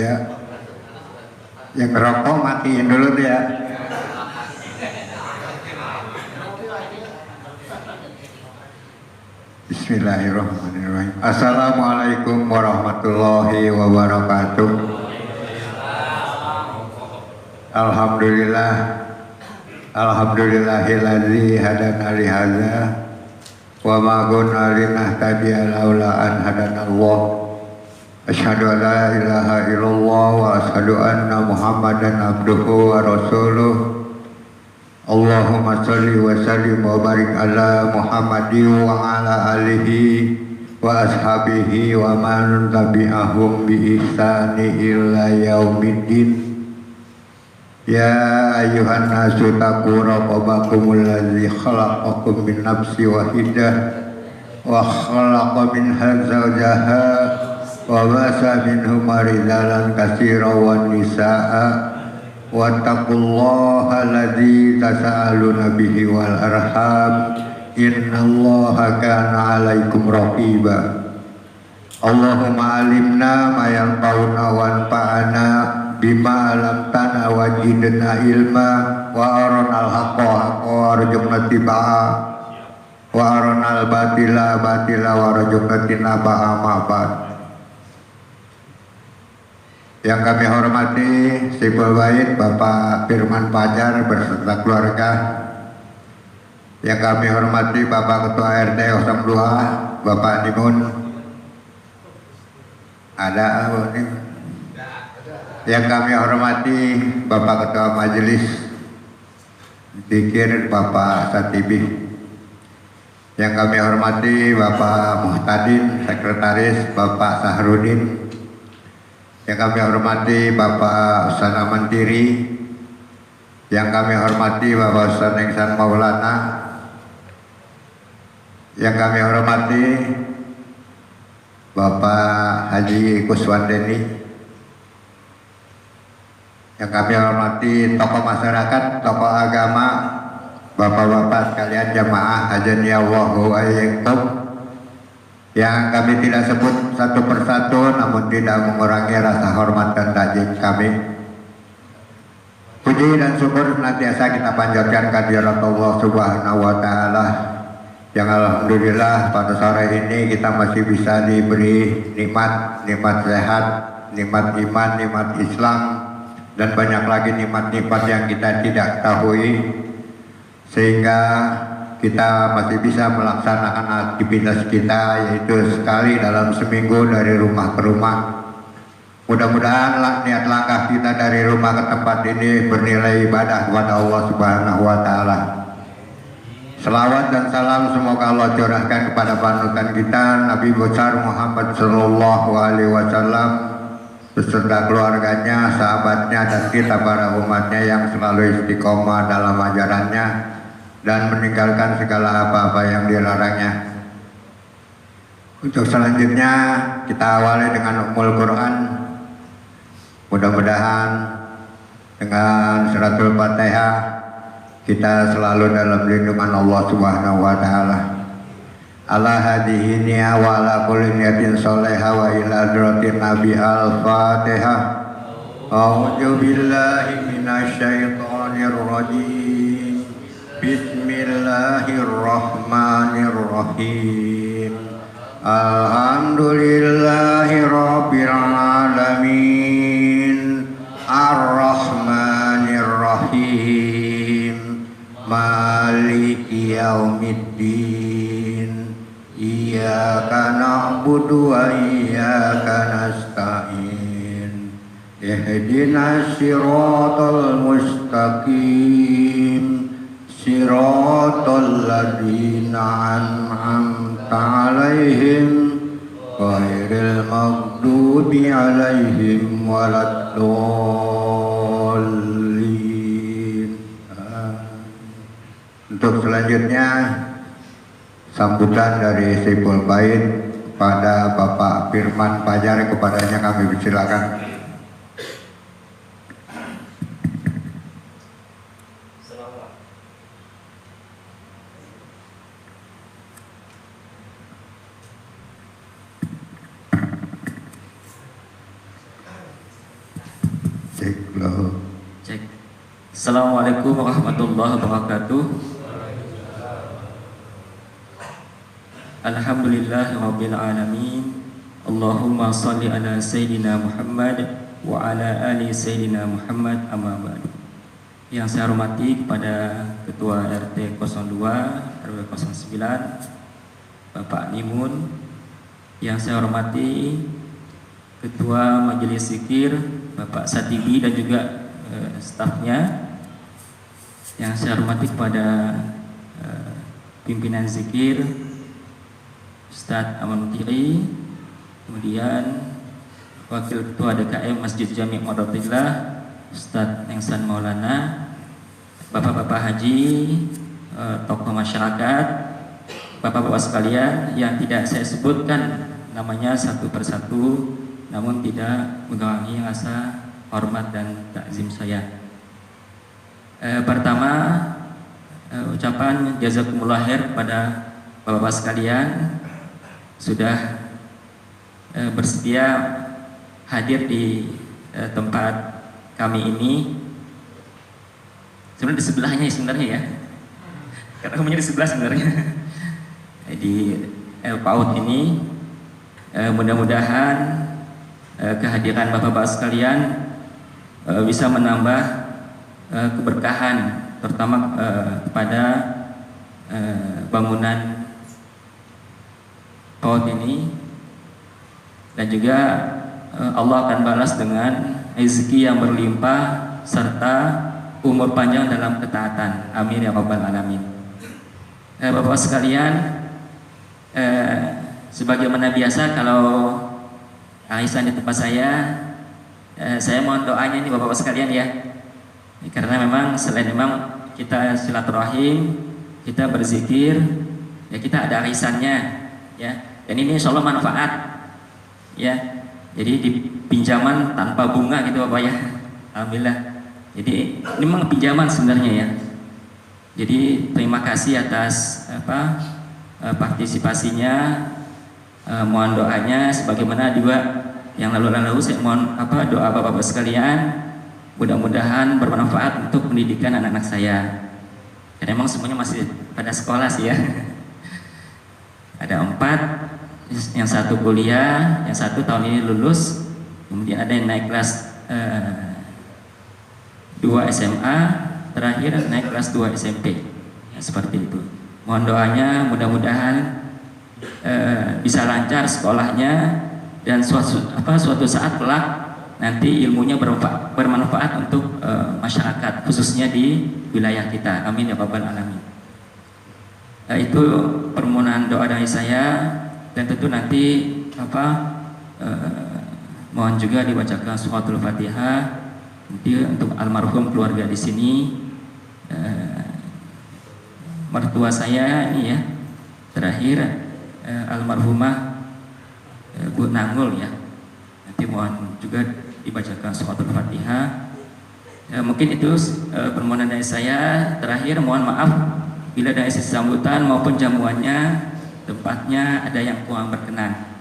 Ya, yang ngerokok matiin dulu tuh ya. Bismillahirrahmanirrahim. Assalamualaikum warahmatullahi wabarakatuh. Alhamdulillah. Alhamdulillahilladzi hadana li hadza wa ma kunna linahtadiya laula an hadanallah. Asyhadu an la ilaha illallah wa asyhadu anna Muhammadan abduhu wa rasuluh. Allahumma shalli wa sallim wa barik ala Muhammadin wa ala alihi wa ashabihi wa man tabi'ahum bi ihsani ila yaumiddin. Ya ayyuhan nasu taqu rabbakumul ladzi khalaqakum min nafsin wahidah wa khalaqa minha zawjaha wa basa minhuma rijalan katsiran wan nisaa wattaqullaha alladzi tasaaluna bihi wal arham innallaha kana 'alaikum raqiba. Allahumma alimna ma yanfa'una wanfa'na bima alamtana wajidna ilma wa aronal haqqa haqqa warjukna tiba'a wa aronal batila batila warjukna tinaba'a ma'bad. Yang kami hormati Sipul Bait Bapak Firman Fajar beserta keluarga. Yang kami hormati Bapak Ketua RT 02 Bapak Nimun. Ada ini. Yang kami hormati Bapak Ketua Majelis Zikir Bapak Satibi. Yang kami hormati Bapak Muhtadin Sekretaris Bapak Sahrudin. Yang kami hormati Bapak Usana Mandiri. Yang kami hormati Bapak Usana Ihsan Maulana. Yang kami hormati Bapak Haji Kuswandeni. Yang kami hormati tokoh masyarakat, tokoh agama, bapak-bapak sekalian jamaah hajaniyallahu ayyakum, yang kami tidak sebut satu persatu namun tidak mengurangi rasa hormat dan takjub kami. Puji dan syukur senantiasa kita panjatkan kehadirat Allah Subhanahu wa taala, yang alhamdulillah pada sore ini kita masih bisa diberi nikmat sehat, nikmat iman, nikmat Islam, dan banyak lagi nikmat-nikmat yang kita tidak ketahui, sehingga kita masih bisa melaksanakan aktivitas kita, yaitu sekali dalam seminggu dari rumah ke rumah. Mudah-mudahan niat langkah kita dari rumah ke tempat ini bernilai ibadah kepada Allah Subhanahu wa taala. Selawat dan salam semoga Allah curahkan kepada panutan kita Nabi besar Muhammad sallallahu alaihi wasallam beserta keluarganya, sahabatnya, dan kita para umatnya yang selalu istiqomah dalam ajarannya dan meninggalkan segala apa-apa yang dilarangnya. Untuk selanjutnya kita awali dengan Ummul Quran. Mudah-mudahan dengan suratul Fatihah kita selalu dalam lindungan Allah Subhanahu wa taala. Ala hadihi niya wa ala kulli niyatin soleha wa ila hadratin Nabi al-Fatihah. A'udzu billahi minasyaitonir rajim. Bismillahirrahmanirrahim. Alhamdulillahi rabbil alamin. Ar-Rahmanir Rahim. Maliki yaumiddin. Iyyaka na'budu wa iyyaka nasta'in. Ihdinas siratal mustaqim. Siratal ladzina an'amta 'alaihim ghairil maghdubi 'alaihim waladdallin. Untuk selanjutnya sambutan dari Sipul Bait pada Bapak Firman Fajar, kepadanya kami persilakan. lahu. Cek. Assalamualaikum warahmatullahi wabarakatuh. Alhamdulillahirabbil alamin. Allahumma shalli ala sayyidina Muhammad wa ala ali sayyidina Muhammad, amma ba'du. Yang saya hormati kepada Ketua RT 02 RW 09 Bapak Nimun. Yang saya hormati Ketua Majelis Zikir Bapak Satibi dan juga stafnya. Yang saya hormati kepada pimpinan zikir Ustadz Aman Mutiri, kemudian Wakil Ketua DKM Masjid Jami' Madatillah Ustadz Engsan Maulana, Bapak-bapak haji, tokoh masyarakat, Bapak-bapak sekalian yang tidak saya sebutkan namanya satu persatu, namun tidak mengurangi rasa hormat dan takzim saya. Pertama, ucapan jazakumullah khair kepada Bapak-bapak sekalian sudah bersedia hadir di tempat kami ini. Sebenarnya di sebelahnya sebenarnya ya, karena kami di sebelah sebenarnya di PAUD ini. Mudah-mudahan kehadiran Bapak-bapak sekalian bisa menambah keberkahan, terutama kepada bangunan PAUD ini, dan juga Allah akan balas dengan rezeki yang berlimpah serta umur panjang dalam ketaatan. Amin ya rabbal alamin. Bapak sekalian, sebagaimana biasa kalau arisan di tempat saya mohon doanya nih Bapak sekalian ya. Karena memang selain memang kita silaturahim, kita berzikir, ya kita ada arisannya ya. Dan ini insya Allah manfaat ya. Jadi di pinjaman tanpa bunga gitu Bapak ya. Alhamdulillah. Jadi ini memang pinjaman sebenarnya ya. Jadi terima kasih atas partisipasinya. Mohon doanya sebagaimana juga yang lalu-lalu saya mohon doa Bapak-bapak sekalian, mudah-mudahan bermanfaat untuk pendidikan anak-anak saya. Karena memang semuanya masih pada sekolah sih ya. Ada 4, yang 1 kuliah, yang 1 tahun ini lulus, kemudian ada yang naik kelas 2 SMA, terakhir naik kelas 2 SMP ya, seperti itu. Mohon doanya mudah-mudahan bisa lancar sekolahnya dan suatu saat kelak nanti ilmunya bermanfaat untuk masyarakat khususnya di wilayah kita. Amin ya rabbal alamin. Itu permohonan doa dari saya, dan tentu nanti mohon juga dibacakan suratul Fatihah nanti untuk almarhum keluarga di sini. Mertua saya ini ya, terakhir almarhumah Bu Nangul ya. Nanti mohon juga dibacakan suratul Fatihah. Mungkin itu permohonan dari saya. Terakhir mohon maaf bila dari sisi sambutan maupun jamuannya tempatnya ada yang kurang berkenan.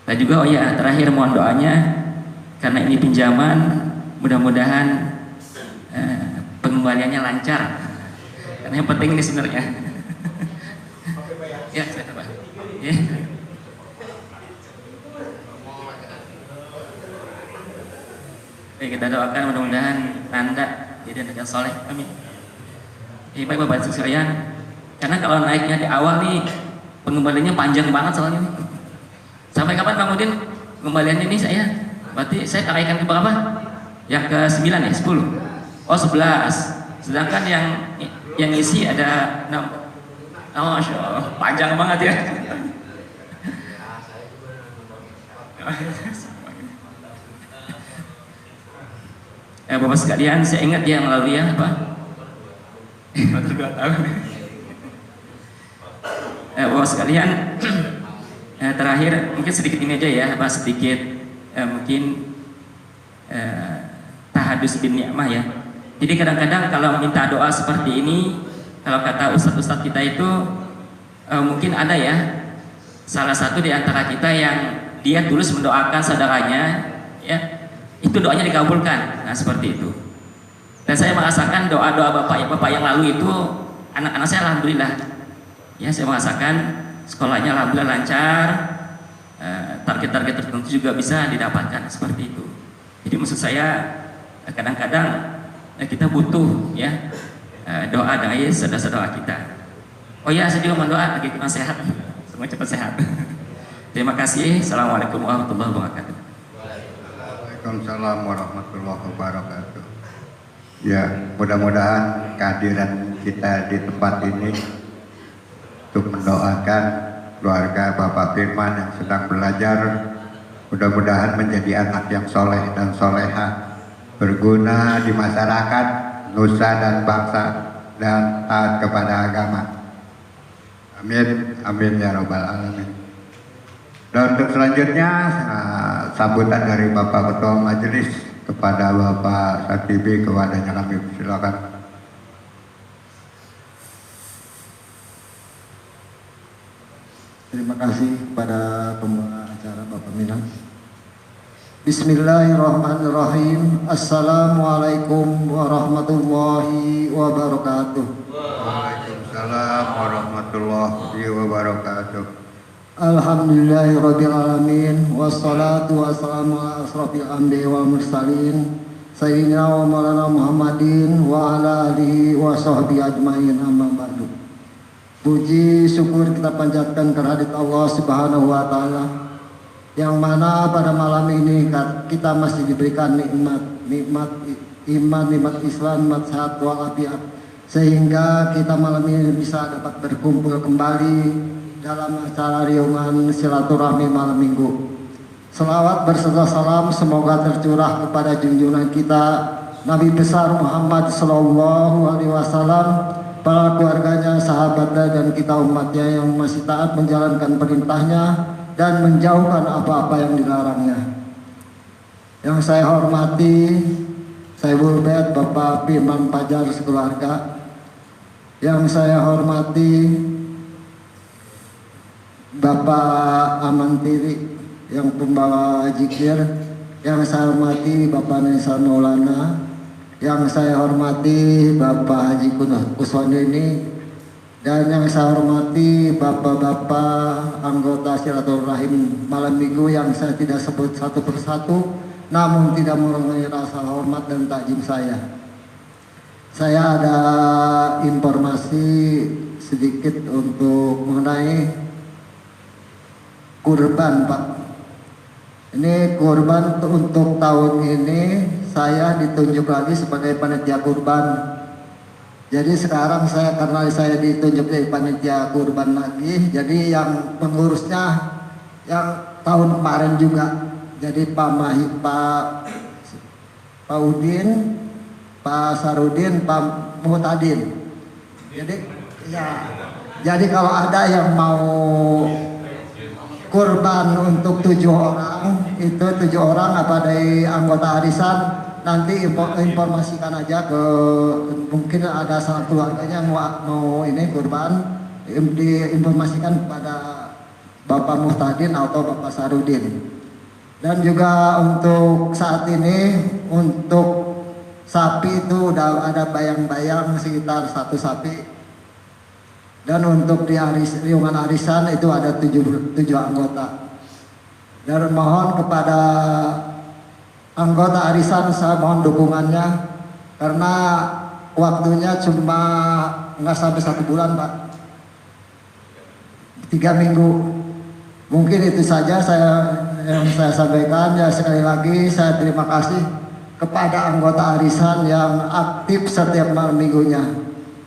Dan juga terakhir mohon doanya karena ini pinjaman, mudah-mudahan pengembaliannya lancar. Karena yang penting ini sebenarnya. Ya, saya tambah. Ya. Kita doakan mudah-mudahan Anda jadi anak yang soleh. Amin. Baik Bapak sekalian, karena kalau naiknya di awal nih pengembaliannya panjang banget soalnya nih. Sampai kapan Bang Udin pengembaliannya ini saya? Berarti saya tarik ke berapa? Yang ke 9 ya? 10? Oh 11. Sedangkan yang isi ada 6. Oh Masya Allah, panjang banget ya. Bapak sekalian, saya ingat yang lalu ya Pak. Bapak sekalian, terakhir mungkin sedikit ini aja ya Pak, sedikit mungkin tahadus bin ni'mah ya. Jadi kadang-kadang kalau minta doa seperti ini, kalau kata ustadz-ustadz kita itu mungkin ada ya salah satu di antara kita yang dia tulus mendoakan saudaranya ya, itu doanya dikabulkan. Nah, seperti itu. Dan saya merasakan doa-doa bapak yang lalu itu, anak-anak saya alhamdulillah. Ya, saya merasakan sekolahnya alhamdulillah lancar, target-target tertentu juga bisa didapatkan seperti itu. Jadi maksud saya kadang-kadang kita butuh ya doa dari saudara-saudara kita. Oh ya, saya juga mendoa bagi kita sehat, semua cepat sehat. Terima kasih. Assalamualaikum warahmatullahi wabarakatuh. Waalaikumsalam warahmatullahi wabarakatuh. Ya, mudah-mudahan kehadiran kita di tempat ini untuk mendoakan keluarga Bapak Firman yang sedang belajar, mudah-mudahan menjadi anak yang soleh dan soleha, berguna di masyarakat, nusa dan bangsa, dan taat kepada agama. Amin, amin ya robbal alamin. Dan untuk selanjutnya sambutan dari Bapak Ketua Majelis kepada Bapak Satibi, kepadanya kami silakan. Terima kasih kepada pembuka acara Bapak Minang. Bismillahirrahmanirrahim. Assalamualaikum warahmatullahi wabarakatuh. Waalaikumsalam warahmatullahi wabarakatuh. Alhamdulillahirabbil alamin, wassalatu wassalamu ala asrofil anbiya'i wal mursalin sayyidina wa maulana Muhammadin wa ala alihi wa sahbihi ajmain, amma ba'du. Puji syukur kita panjatkan kehadirat Allah Subhanahu wa taala, yang mana pada malam ini kita masih diberikan nikmat iman, nikmat Islam, nikmat sehat walafiat, sehingga kita malam ini bisa dapat berkumpul kembali dalam acara riungan silaturahmi malam minggu. Selawat berserta salam semoga tercurah kepada junjungan kita Nabi besar Muhammad Sallallahu Alaihi Wasallam, para keluarganya, sahabatnya, dan kita umatnya yang masih taat menjalankan perintahnya dan menjauhkan apa-apa yang dilarangnya. Yang saya hormati Saiful Bait Bapak Firman Fajar sekeluarga, yang saya hormati Bapak Amantiri yang pembawa zikir, yang saya hormati Bapak Nisa Maulana, yang saya hormati Bapak Haji Kuswandini, dan yang saya hormati bapak-bapak anggota silaturahim malam minggu yang saya tidak sebut satu persatu, namun tidak mengurangi rasa hormat dan takjim saya. Saya ada informasi sedikit untuk mengenai kurban, Pak. Ini kurban untuk tahun ini saya ditunjuk lagi sebagai panitia kurban. Jadi sekarang karena saya ditunjuk jadi panitia kurban lagi, jadi yang pengurusnya yang tahun kemarin juga. Jadi Pak Udin, Pak Sarudin, Pak Muhtadin. Jadi ya, jadi kalau ada yang mau kurban untuk 7 orang, itu 7 orang apa dari anggota arisan, nanti informasikan aja ke, mungkin ada salah keluarganya mau ini kurban, diinformasikan kepada Bapak Muhtadin atau Bapak Sarudin. Dan juga untuk saat ini untuk sapi itu udah ada bayang-bayang sekitar 1 sapi. Dan untuk di riungan arisan itu ada 7 anggota. Dan mohon kepada anggota arisan, saya mohon dukungannya, karena waktunya cuma nggak sampai 1 bulan, Pak. 3 minggu. Mungkin itu saja yang saya sampaikan. Ya, sekali lagi saya terima kasih kepada anggota arisan yang aktif setiap malam minggunya.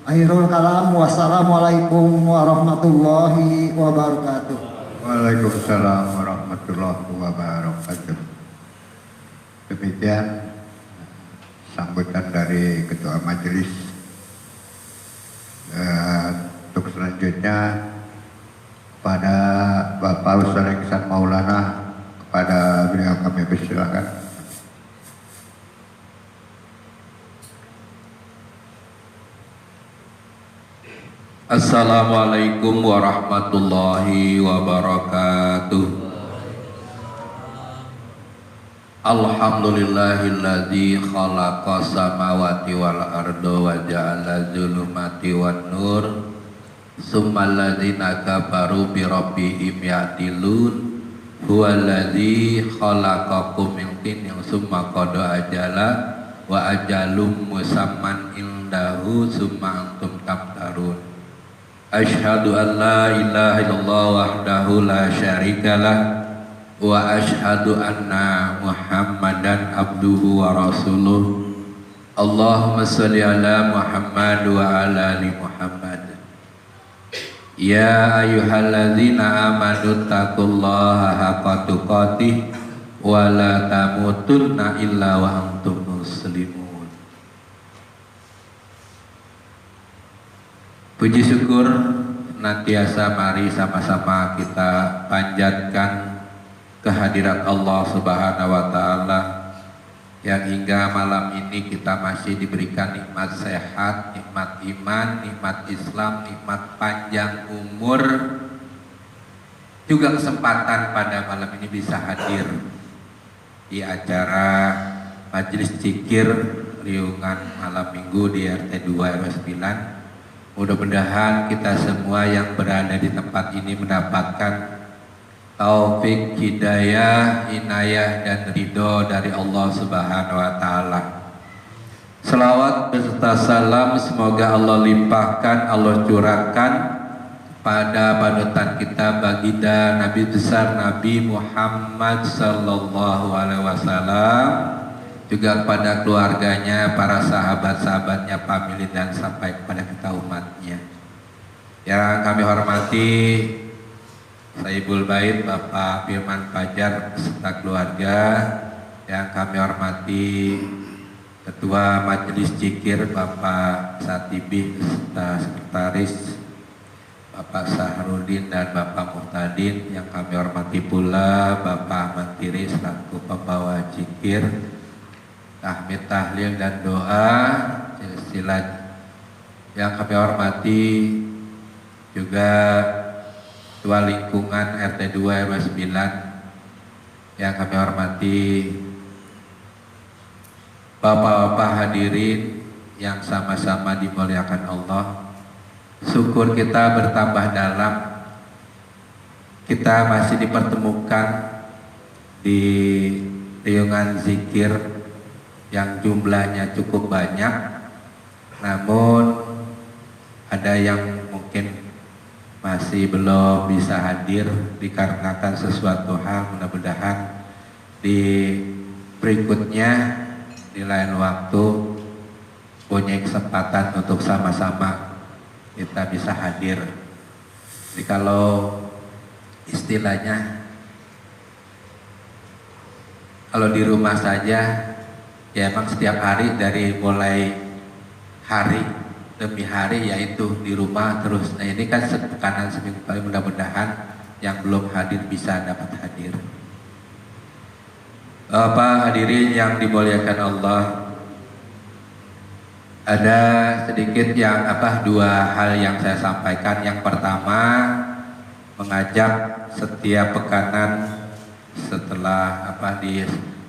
Akhirul kalam, wassalamualaikum warahmatullahi wabarakatuh. Waalaikumsalam warahmatullahi wabarakatuh. Demikian sambutan dari Ketua Majelis. Untuk selanjutnya kepada Bapak Ustaz Iksan Maulana, kepada beliau kami persilakan. Assalamualaikum warahmatullahi wabarakatuh. Alhamdulillahilladzi khalaqas samawati wal arda wa ja'ala zulumati wan nur summal ladzina kafaru bi rabbihim ya'dilun huwallazi khalaqakum min tinin summa qada ajala wa ajalum musamman indahu summa antum tamtarun. Asyhadu an la ilaha illallah wahdahu la syarikalah wa asyhadu anna Muhammadan abduhu wa rasuluh. Allahumma sholli ala Muhammad wa ala ali Muhammad. Ya ayyuhalladzina amanu taqullaha haqqa tuqatih wa la tamutunna illa wa antum muslimun. Puji syukur nantiasa mari sama-sama kita panjatkan kehadirat Allah Subhanahu wa Ta'ala yang hingga malam ini kita masih diberikan nikmat sehat, nikmat iman, nikmat Islam, nikmat panjang umur, juga kesempatan pada malam ini bisa hadir di acara Majelis Zikir Riungan malam minggu di RT 2 RW 9. Mudah-mudahan kita semua yang berada di tempat ini mendapatkan taufik, hidayah, inayah dan ridho dari Allah Subhanahu wa Ta'ala. Selawat beserta salam semoga Allah limpahkan, Allah curahkan pada panutan kita baginda Nabi besar Nabi Muhammad sallallahu alaihi wasallam, juga kepada keluarganya, para sahabat-sahabatnya, famili dan sampai kepada kita umatnya. Yang kami hormati Saibul Bait Bapak Firman Fajar beserta keluarga, yang kami hormati Ketua Majelis Zikir Bapak Satibih beserta Sekretaris Bapak Sahrudin dan Bapak Muhtadin, yang kami hormati pula Bapak Ahmad Tiri selaku pembawa zikir, tahmid, tahlil dan doa silsilah. Yang kami hormati juga Ketua Lingkungan RT 2 RW 9, yang kami hormati Bapak-bapak hadirin yang sama-sama dimuliakan Allah. Syukur kita bertambah dalam, kita masih dipertemukan di riungan zikir yang jumlahnya cukup banyak, namun ada yang mungkin masih belum bisa hadir dikarenakan sesuatu hal. Mudah-mudahan di berikutnya di lain waktu punya kesempatan untuk sama-sama kita bisa hadir. Jadi kalau istilahnya kalau di rumah saja ya emang setiap hari dari mulai hari demi hari yaitu di rumah terus. Nah ini kan sepekanan seminggu kali, mudah-mudahan yang belum hadir bisa dapat hadir. Bapak hadirin yang dimuliakan Allah, ada sedikit yang dua hal yang saya sampaikan. Yang pertama, mengajak setiap pekanan setelah di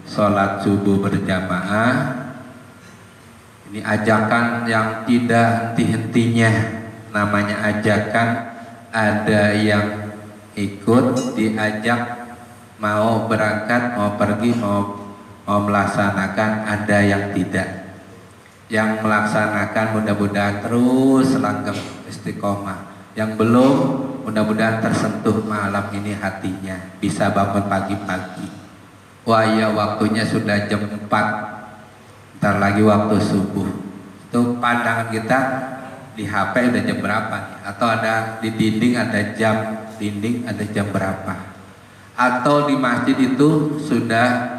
sholat subuh berjamaah. Ini ajakan yang tidak henti-hentinya, namanya ajakan. Ada yang ikut diajak, mau berangkat, mau pergi, mau melaksanakan, ada yang tidak. Yang melaksanakan mudah-mudahan terus langgeng istiqomah. Yang belum mudah-mudahan tersentuh malam ini hatinya, bisa bangun pagi-pagi. Wah ya, waktunya sudah jam 4, ntar lagi waktu subuh. Itu pandangan kita di HP udah jam berapa nih? Atau ada di dinding ada jam dinding ada jam berapa? Atau di masjid itu sudah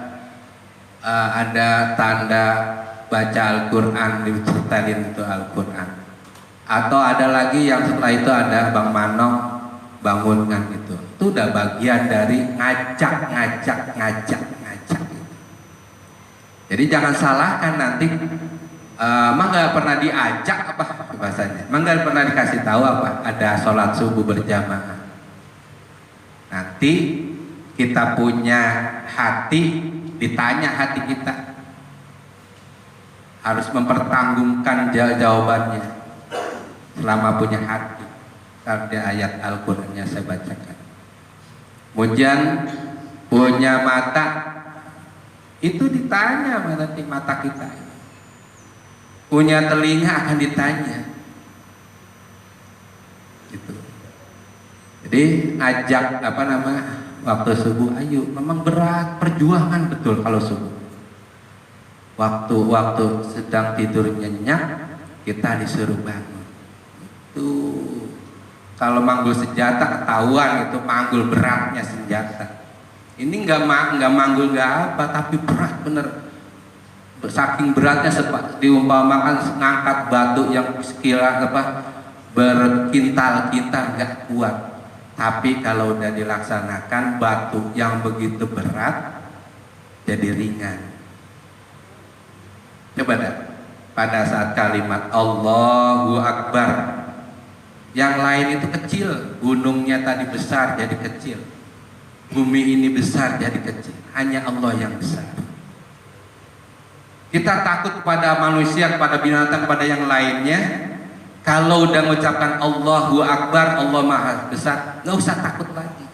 ada tanda baca Al-Quran, diceritakan itu Al-Quran. Atau ada lagi yang setelah itu ada Bang Manong bangunkan itu. Itu udah bagian dari ngajak. Jadi jangan salahkan nanti, emang nggak pernah diajak apa bahasanya, emang nggak pernah dikasih tahu apa ada sholat subuh berjamaah. Nanti kita punya hati ditanya hati kita, harus mempertanggungan jawabannya selama punya hati. Karena ayat Al-Qur'annya saya bacakan. Kemudian punya mata, itu ditanya nanti mata kita. Punya telinga akan ditanya. Gitu. Jadi ajak waktu subuh, ayo, memang berat, perjuangan betul kalau subuh. Waktu sedang tidur nyenyak, kita disuruh bangun. Itu kalau manggul senjata ketahuan, itu manggul beratnya senjata. Ini nggak manggul nggak apa, tapi berat bener. Saking beratnya diumpamakan ngangkat batu yang sekira berkintal-kintal nggak kuat. Tapi kalau udah dilaksanakan, batu yang begitu berat jadi ringan. Coba dah, pada saat kalimat Allahu Akbar, yang lain itu kecil, gunungnya tadi besar jadi kecil, bumi ini besar jadi kecil, hanya Allah yang besar. Kita takut kepada manusia, kepada binatang, kepada yang lainnya. Kalau udah mengucapkan Allahu Akbar, Allah Maha Besar, nggak usah takut lagi.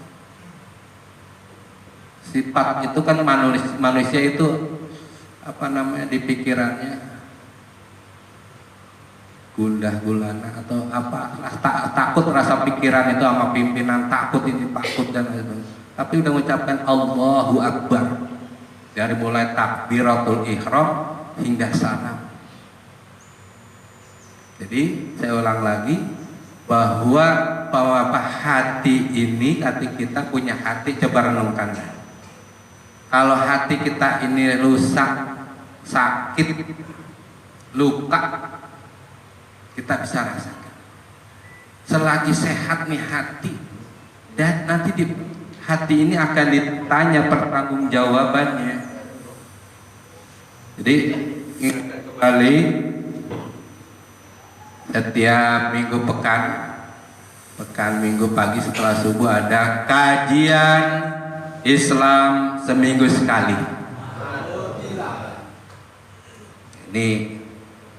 Sifat itu kan manusia itu di pikirannya gundah gulana atau takut, rasa pikiran itu sama pimpinan, takut ini takut dan itu. Tapi udah mengucapkan Allahu Akbar, dari mulai takbiratul ihram hingga salam. Jadi saya ulang lagi bahwa hati ini, hati kita punya hati, coba renungkan. Kalau hati kita ini rusak, sakit, luka, kita bisa rasakan. Selagi sehat nih hati, dan nanti di hati ini akan ditanya pertanggungjawabannya. Jadi ingat kembali, setiap minggu pekan minggu pagi setelah subuh ada kajian Islam seminggu sekali. Ini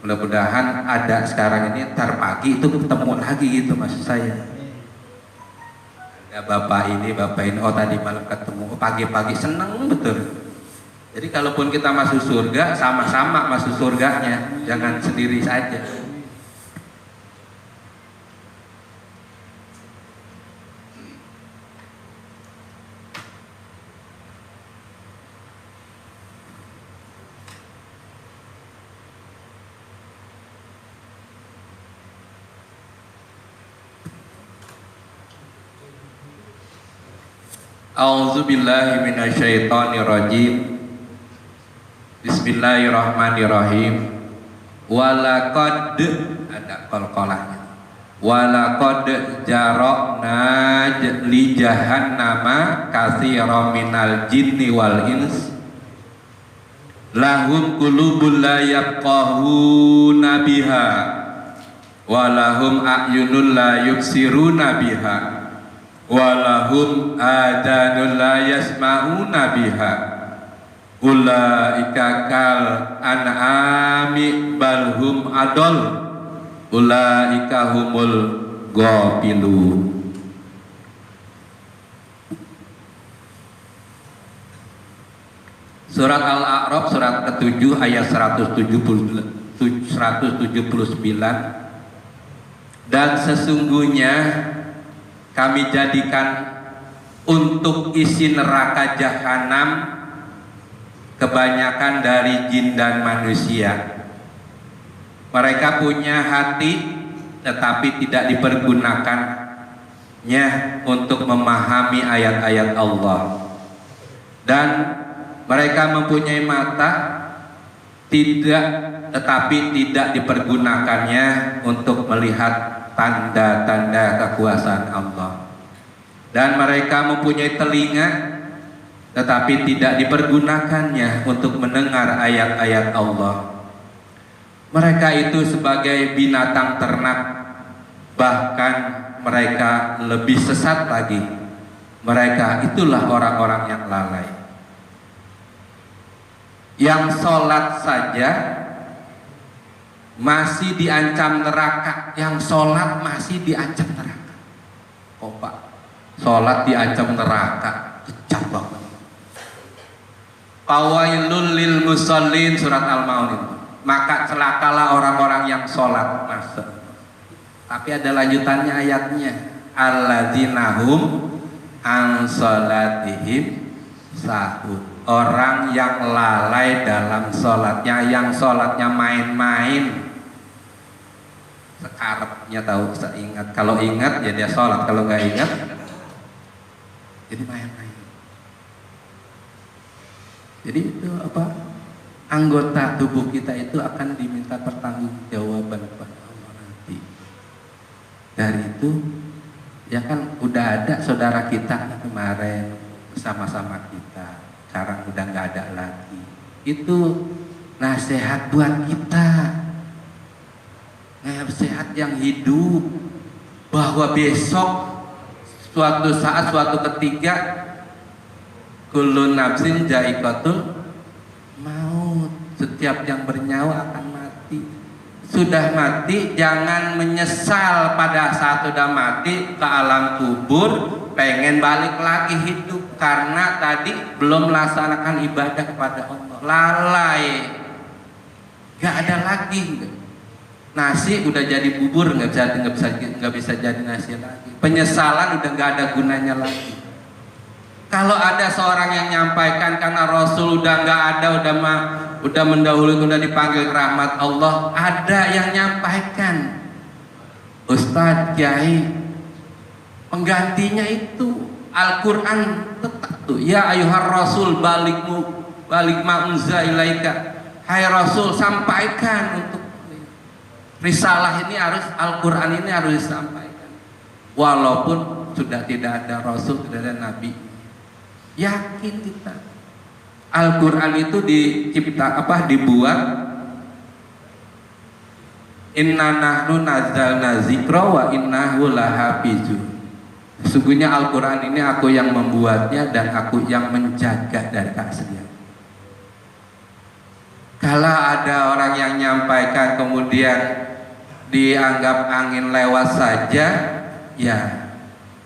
mudah-mudahan ada sekarang ini, ntar pagi itu ketemu lagi gitu maksud saya. Ada bapak ini, oh tadi malam ketemu, pagi-pagi seneng betul. Jadi kalaupun kita masuk surga, sama-sama masuk surganya, jangan sendiri saja. A'udzubillahi minasyaitonirrajim. Bismillahirrahmanirrahim. Walaqad, ada qalqalahnya. Walaqad jarokna li jahannama katsiran minal jinni wal ins lahum qulubun la yafqahuna biha wa lahum a'yunun la yubsiruna biha walahum adanun la yasma'una biha ulaika kal an'ami balhum adol ulaika humul ghafilun. Surat Al-A'raf surat ke-7 ayat 179. Dan sesungguhnya kami jadikan untuk isi neraka jahanam kebanyakan dari jin dan manusia. Mereka punya hati tetapi tidak dipergunakannya untuk memahami ayat-ayat Allah. Dan mereka mempunyai mata tetapi tidak dipergunakannya untuk melihat tanda-tanda kekuasaan Allah. Dan mereka mempunyai telinga tetapi tidak dipergunakannya untuk mendengar ayat-ayat Allah. Mereka itu sebagai binatang ternak, bahkan mereka lebih sesat lagi. Mereka itulah orang-orang yang lalai. Yang sholat saja masih diancam neraka. Yang sholat masih diancam neraka. Oh Pak, sholat diancam neraka, kejam banget. Fawailul lil musallin, surat Al-Maun. Maka celakalah orang-orang yang sholat. Masuk. Tapi ada lanjutannya ayatnya. Alladzina hum an sholatihim sahun. Orang yang lalai dalam sholatnya, yang sholatnya main-main. Sekarapnya tahu, seingat. Kalau ingat ya dia sholat, kalau nggak ingat jadi main-main. Jadi itu apa? Anggota tubuh kita itu akan diminta pertanggungjawaban kepada Allah nanti. Dari itu ya kan udah ada saudara kita kemarin bersama-sama kita, sekarang udah nggak ada lagi. Itu nasihat buat kita, nasihat yang hidup, bahwa besok suatu saat, suatu ketika, kullu nafsin ja'iqatul maut, setiap yang bernyawa akan mati. Sudah mati jangan menyesal pada saat sudah mati ke alam kubur pengen balik lagi hidup karena tadi belum melaksanakan ibadah kepada Allah, lalai, nggak ada lagi. Nasi udah jadi bubur, nggak bisa jadi nasi lagi. Penyesalan udah nggak ada gunanya lagi. Kalau ada seorang yang nyampaikan karena Rasul udah nggak ada, udah mendahului, udah dipanggil rahmat Allah, ada yang nyampaikan, Ustadz, Kiai, penggantinya itu Al-Quran tetap tuh. Ya ayuhar Rasul balik ma'unza ilaika. Hai Rasul, sampaikan untuk risalah ini, harus Al-Quran ini harus disampaikan. Walaupun sudah tidak ada Rasul, tidak ada Nabi. Yakin kita Al-Quran itu dibuat inna nahnu nazzalna dzikra wa innahu lahafizun. Sesungguhnya Al-Quran ini aku yang membuatnya dan aku yang menjaga dari keaslian. Kalau ada orang yang nyampaikan kemudian dianggap angin lewat saja, ya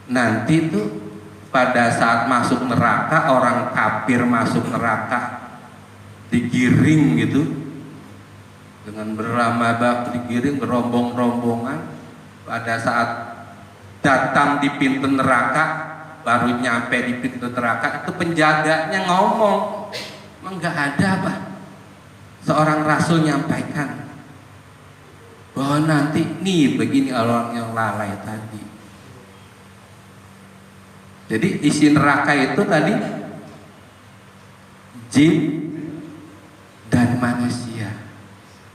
nanti tuh pada saat masuk neraka, orang kafir masuk neraka digiring gitu dengan beramabak, digiring berombong-rombongan. Pada saat datang di pintu neraka, baru nyampe di pintu neraka, itu penjaganya ngomong, emang nggak ada apa? Seorang rasul nyampaikan bahwa nanti nih begini orang yang lalai tadi. Jadi isi neraka itu tadi jin dan manusia.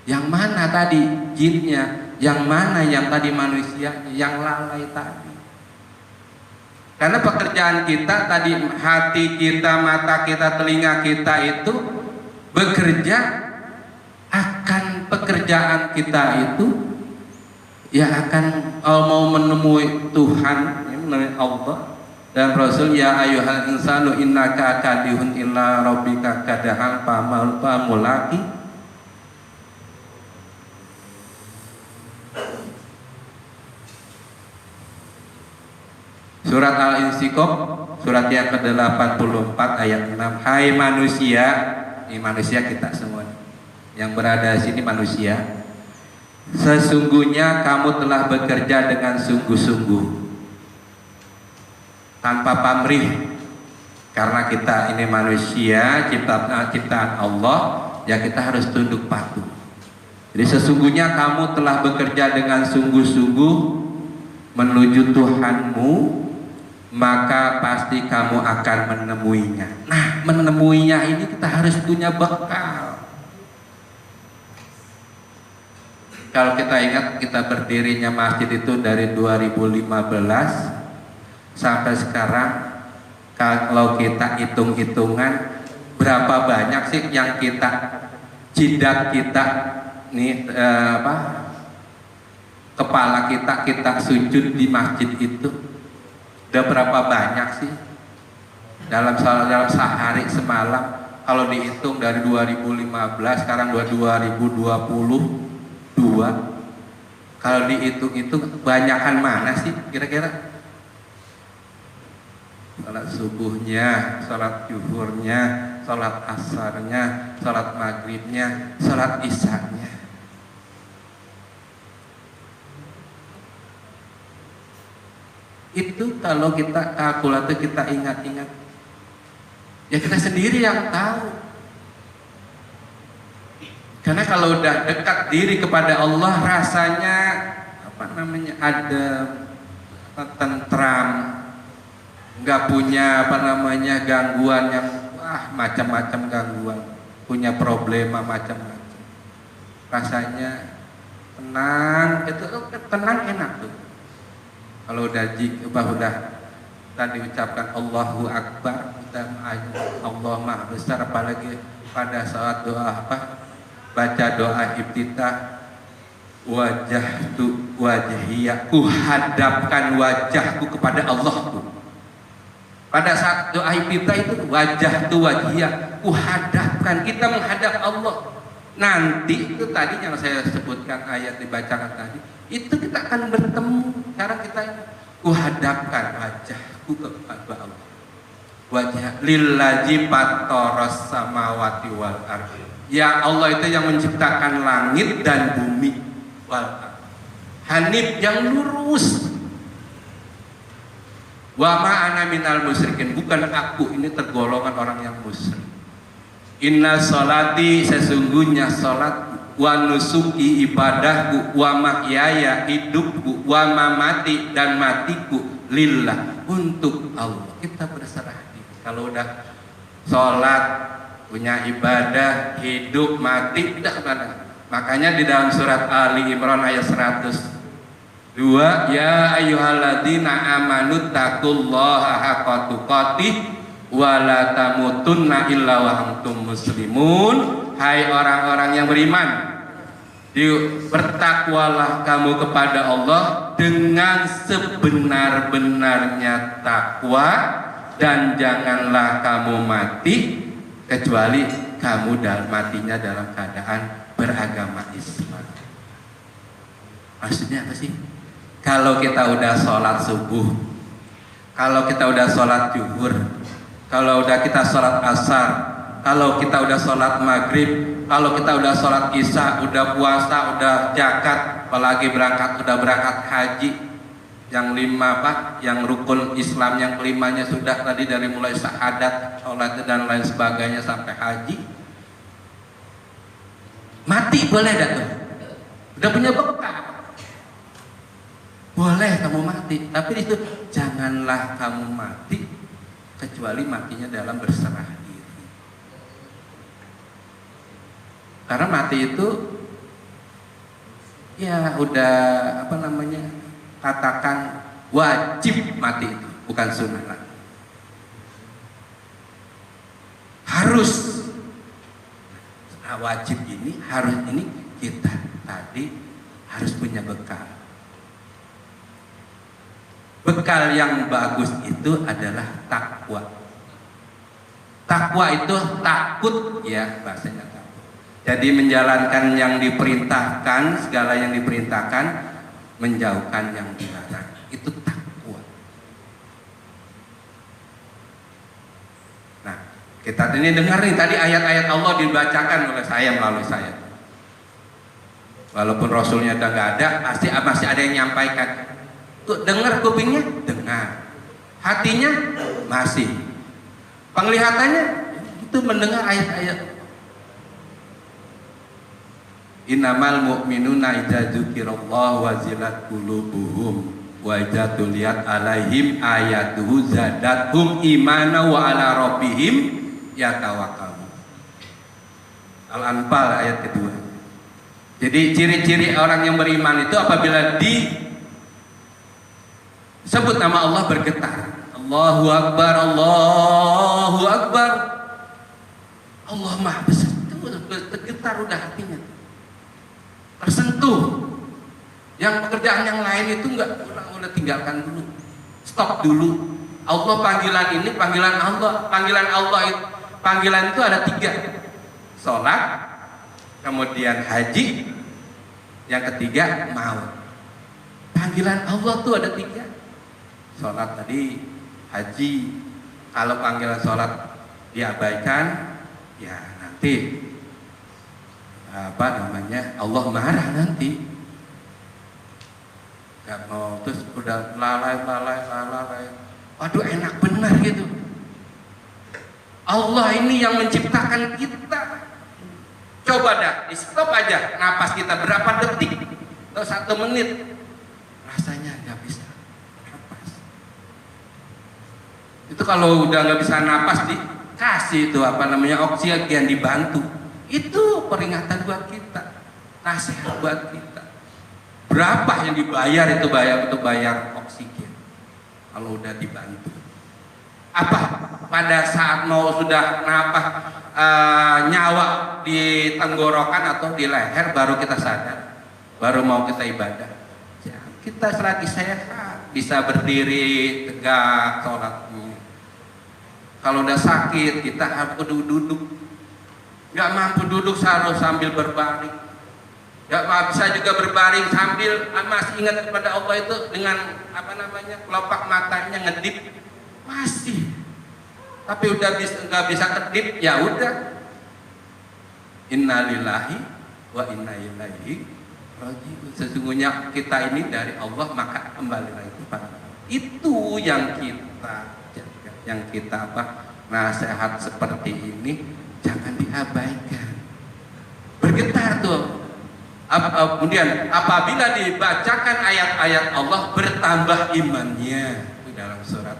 Yang mana tadi jinnya, yang mana yang tadi manusianya, yang lalai tadi. Karena pekerjaan kita tadi, hati kita, mata kita, telinga kita itu bekerja, akan pekerjaan kita itu ya akan mau menemui Tuhan, menemui Allah dan Rasul. Ya ayyuhal insanu innaka kadihun illa rabbika kadahan famulaqi. Surat Al-Insyiqaq, surat yang ke-84 ayat 6. Hai manusia, ini manusia kita semua yang berada di sini manusia, sesungguhnya kamu telah bekerja dengan sungguh-sungguh tanpa pamrih, karena kita ini manusia ciptaan Allah, ya kita harus tunduk patuh. Jadi sesungguhnya kamu telah bekerja dengan sungguh-sungguh menuju Tuhanmu, maka pasti kamu akan menemuinya. Nah, menemuinya ini kita harus punya bekal. Kalau kita ingat, kita berdirinya masjid itu dari 2015 sampai sekarang, kalau kita hitung-hitungan berapa banyak sih yang kita jidat kita nih kepala kita sujud di masjid itu, udah berapa banyak sih dalam sehari semalam kalau dihitung dari 2015 sekarang 2022, kalau dihitung-hitung banyakan mana sih kira-kira? Salat subuhnya, salat zuhurnya, salat asarnya, salat maghribnya, salat isyanya. Itu kalau kita kalkulator, kita ingat-ingat, ya kita sendiri yang tahu. Karena kalau udah dekat diri kepada Allah, rasanya ada tentram, nggak punya gangguan yang macam-macam gangguan, punya problema macam-macam. Rasanya tenang, itu tenang enak tuh. Kalau udah tadi ucapkan Allahu Akbar, Allah Maha Besar, apalagi pada saat doa baca doa iftitah, wajahtu wajhiya, ku hadapkan wajahku kepada Allah tuh. Pada saat doa iftitah itu wajahtu wajhiya, ku hadapkan, kita menghadap Allah. Nanti itu tadi yang saya sebutkan ayat dibacakan tadi, itu kita akan bertemu. Sekarang kita ku hadapkan wajahku kepada Allah. Wajah lillazi fataras samawati wal ardi. Ya Allah itu yang menciptakan langit dan bumi. Wal ardi. Hanif yang lurus. Wa ma ana minal musyrikin, bukan aku ini tergolongan orang yang musyrik. Inna sholati, sesungguhnya salatku, wa nusuki, ibadahku, wa mahyaya, hidupku, wa mamati, dan matiku lillah, untuk Allah. Kita berserah diri. Kalau udah sholat, punya ibadah, hidup, mati, tidak ada. Makanya di dalam surat Ali Imran ayat 102, ya ayyuhalladzina amanu taqullaha haqqa tuqatih wa la tamutunna illa wa antum muslimun. Hai orang-orang yang beriman, bertakwalah kamu kepada Allah dengan sebenar-benarnya takwa, dan janganlah kamu mati kecuali kamu matinya dalam keadaan beragama Islam. Maksudnya apa sih? Kalau kita udah sholat subuh, kalau kita udah sholat zuhur, kalau udah kita sholat asar, kalau kita udah sholat maghrib, kalau kita udah sholat isya, udah puasa, udah zakat, apalagi udah berangkat haji, yang 5 yang rukun Islam yang kelimanya sudah tadi, dari mulai syahadat, sholat dan lain sebagainya sampai haji. Mati boleh dah tuh, udah punya bekal, boleh kamu mati, tapi itu janganlah kamu mati kecuali matinya dalam berserah diri. Karena mati itu ya udah katakan wajib mati, itu bukan sunnah lagi, harus. Nah, wajib ini harus, ini kita tadi harus punya bekal. Bekal yang bagus itu adalah takwa. Takwa itu takut, ya bahasanya takut. Jadi menjalankan yang diperintahkan, segala yang diperintahkan, menjauhkan yang dilarang. Itu takwa. Nah, kita ini dengar nih tadi ayat-ayat Allah dibacakan oleh saya, melalui saya. Walaupun Rasulnya udah nggak ada, pasti masih ada yang nyampaikan. Tuh, dengar kupingnya, dengar. Hatinya masih. Penglihatannya itu mendengar ayat-ayat. Innamal mu'minuna idza dzukirallahu wajilat qulubuhum wa idza tuliyat alaihim ayatuhu zadathum imana wa ala rabbihim yatawakkalun. Al-Anfal ayat kedua. Jadi ciri-ciri orang yang beriman itu apabila disebut nama Allah bergetar. Allahu Akbar, Allahu Akbar, Allah Maha Besar. Itu bergetar udah hatinya, tersentuh. Yang pekerjaan yang lain itu enggak, udah tinggalkan dulu, stop dulu. Allah panggilan ini panggilan Allah, Panggilan itu ada 3, sholat, kemudian haji, yang ketiga maut. Panggilan Allah tuh ada 3, sholat tadi, haji. Kalau panggilan sholat diabaikan, ya nanti Allah marah nanti. Gak mau, terus udah lalai. Waduh, enak benar gitu. Allah ini yang menciptakan kita. Coba dah, di stop aja napas kita berapa detik atau 1 menit. Rasanya nggak bisa napas. Itu kalau udah nggak bisa napas, dikasih itu oksigen, dibantu. Itu peringatan buat kita, nasihat buat kita. Berapa yang dibayar itu untuk bayar oksigen kalau udah dibantu. Apa pada saat mau sudah nyawa di tenggorokan atau di leher baru kita sadar, baru mau kita ibadah. Ya, kita selagi sehat bisa berdiri tegak sholatnya. Kalau udah sakit kita harus duduk. Nggak mampu duduk harus sambil berbaring. Nggak bisa juga berbaring sambil masih ingat kepada Allah itu dengan kelopak matanya ngedip masih. Tapi udah nggak bisa kedip, ya udah. Innalillahi wa inna ilaihi raji'un. Sesungguhnya kita ini dari Allah, maka kembali lagi kepada Allah. Itu yang kita nasihat seperti ini jangan diabaikan. Bergetar tuh. Kemudian apabila dibacakan ayat-ayat Allah bertambah imannya. Itu dalam surat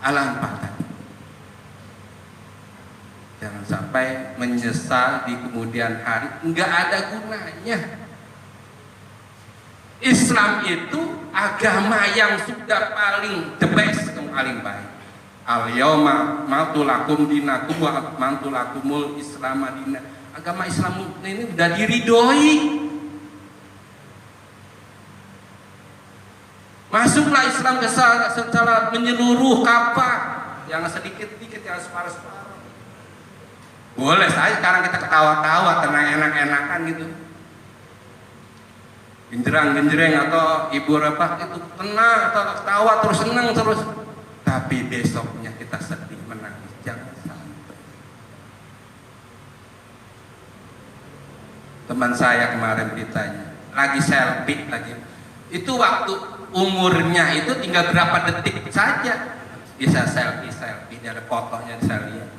Al-Anfal tadi. Jangan sampai menyesal di kemudian hari, enggak ada gunanya. Islam itu agama yang sudah paling the best, yang paling baik. Al-yauma akmaltu lakum dinakum wa atmamtu lakumul Islam madinah. Agama Islam ini sudah diridhoi. Masuklah Islam secara menyeluruh kapal, yang sedikit-sedikit, yang separuh-separuh. Boleh saya sekarang kita ketawa-tawa, tenang enak-enakan gitu. Genjerang-genjreng atau ibu itu tenang atau ketawa terus senang terus. Tapi besoknya kita sedih menangis, jangan sampai. Teman saya kemarin ditanya, lagi selfie lagi. Itu waktu umurnya itu tinggal berapa detik saja bisa selfie dari fotonya saya lihat.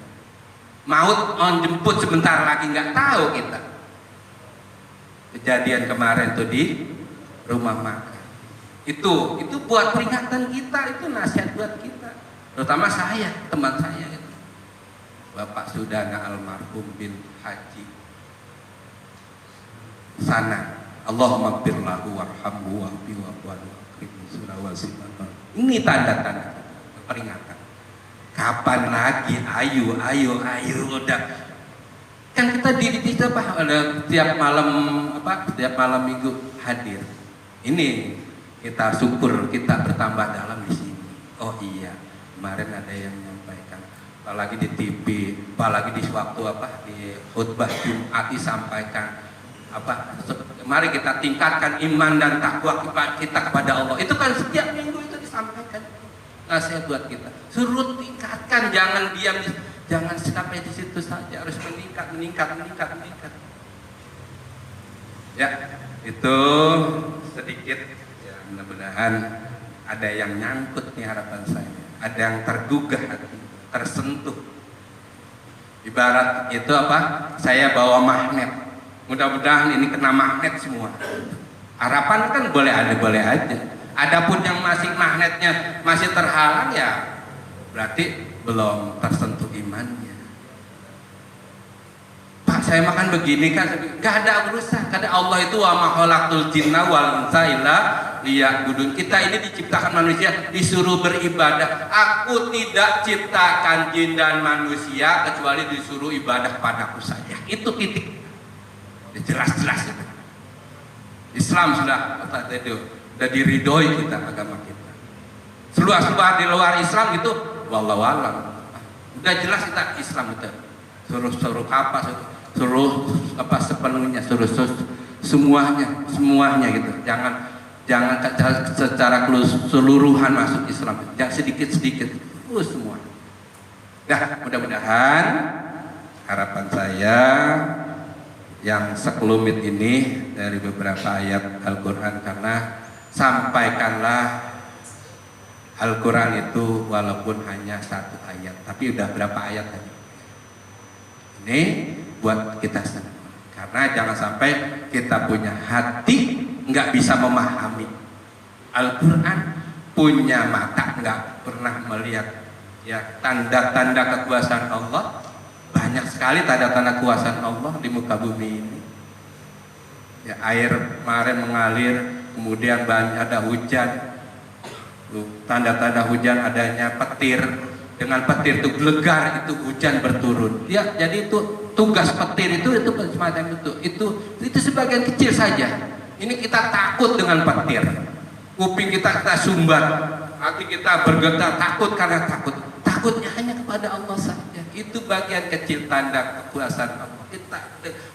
Maut jemput sebentar lagi, nggak tahu kita. Kejadian kemarin tuh di rumah makan. Itu buat peringatan kita, itu nasihat buat kita. Terutama saya, teman saya itu. Bapak Sudana almarhum bin Haji Sana. Allahumma firlahu warhamhu wa'fi wa'fu ini tanda-tanda peringatan. Kapan lagi? Ayo udah. Kan kita tiap malam minggu hadir. Ini kita syukur kita bertambah dalam di sini. Oh iya, kemarin ada yang menyampaikan, apalagi di TV, apalagi di waktu di khutbah Jumat disampaikan mari kita tingkatkan iman dan takwa kita kepada Allah. Itu kan setiap minggu itu disampaikan nasihat buat kita. Suruh tingkatkan, jangan diam, jangan sampai di situ saja, harus meningkat. Ya, itu sedikit. Ya, mudah-mudahan ada yang nyangkut nih harapan saya. Ada yang tergugah, tersentuh. Ibarat itu saya bawa magnet. Mudah-mudahan ini kena magnet semua. Harapan kan boleh aja. Adapun yang masih magnetnya masih terhalang, ya berarti belum tersentuh imannya. Pak, saya makan begini kan, nggak ada urusan. Karena Allah itu wa ma khalaqtul jinna wal insa illa liya'budun. Kita ini diciptakan manusia disuruh beribadah. Aku tidak ciptakan jin dan manusia kecuali disuruh ibadah padaku saja. Itu titik. Jelas-jelas itu. Islam sudah diridhoi kita, agama kita. Seluas-luas di luar Islam itu wallahu alam. Udah jelas kita Islam itu. Suruh apa, suruh apa sepenuhnya, suruh semuanya gitu. Jangan secara keseluruhan masuk Islam. Jangan sedikit-sedikit, semua. Nah, mudah-mudahan harapan saya yang sekelumit ini dari beberapa ayat Al-Quran, karena sampaikanlah Al-Quran itu walaupun hanya satu ayat, tapi udah berapa ayat tadi. Ini buat kita senang, karena jangan sampai kita punya hati nggak bisa memahami Al-Quran, punya mata nggak pernah melihat ya tanda-tanda kekuasaan Allah. Banyak sekali tanda-tanda kekuasaan Allah di muka bumi ini. Ya, air kemarin mengalir, kemudian ada hujan. Tanda-tanda hujan adanya petir. Dengan petir itu gelegar, itu hujan berturun. Ya, jadi itu tugas petir itu semacam itu. Itu sebagian kecil saja. Ini kita takut dengan petir. Kuping kita sumbat, hati kita bergetar takut karena takut. Takutnya hanya kepada Allah saja. Itu bagian kecil tanda kekuasaan Allah.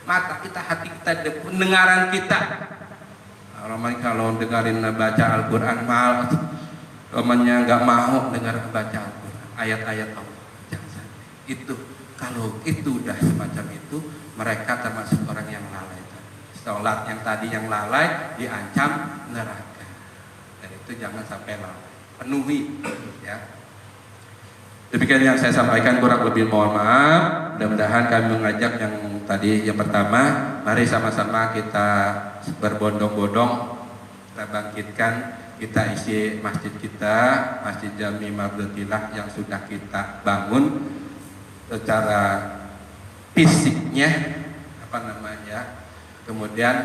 Mata kita, hati kita, pendengaran kita. Ramai kalau dengarin baca Al-Quran mal, temannya nggak mau dengar baca Al-Quran, ayat-ayat Allah. Jangan sampai. Itu kalau itu udah semacam itu, mereka termasuk orang yang lalai. Sholat yang tadi yang lalai diancam neraka. Dan itu jangan sampai lalai. Penuhi, ya. Demikian yang saya sampaikan, kurang lebih mohon maaf. Mudah-mudahan kami mengajak yang tadi, yang pertama, mari sama-sama kita berbondong-bondong, kita bangkitkan, kita isi masjid kita, Masjid Jami Mabdutillah yang sudah kita bangun secara fisiknya, kemudian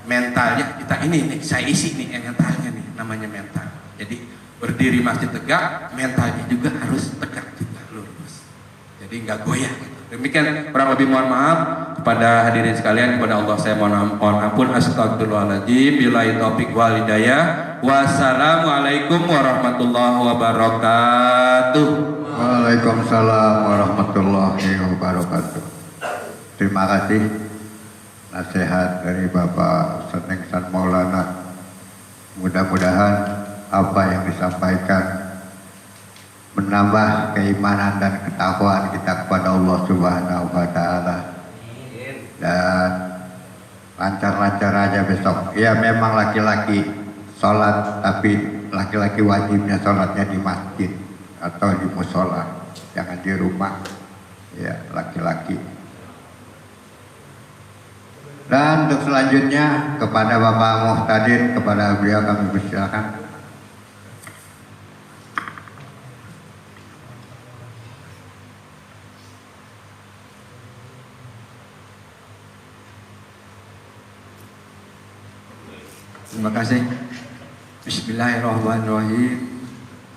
mentalnya kita ini saya isi nih, mentalnya nih, namanya mental. Jadi berdiri masjid tegak, mentalnya juga harus tegak juga, lurus. Jadi nggak goyah. Demikian kurang lebih mohon maaf kepada hadirin sekalian, kepada Allah saya mohon ampun. Astagfirullahaladzim. Billahi taufik wal hidayah. Wassalamualaikum warahmatullahi wabarakatuh. Waalaikumsalam warahmatullahi wabarakatuh. Terima kasih nasihat dari Bapak Ustaz Nengsan Maulana. Mudah-mudahan apa yang disampaikan menambah keimanan dan ketakwaan kita kepada Allah Subhanahu wa Ta'ala, dan lancar-lancar aja besok. Ya memang laki-laki sholat, tapi laki-laki wajibnya sholatnya di masjid atau di musola, jangan di rumah. Ya, laki-laki. Dan untuk selanjutnya kepada Bapak Muhtadir, kepada beliau kami persilakan. Terima kasih. Bismillahirrahmanirrahim.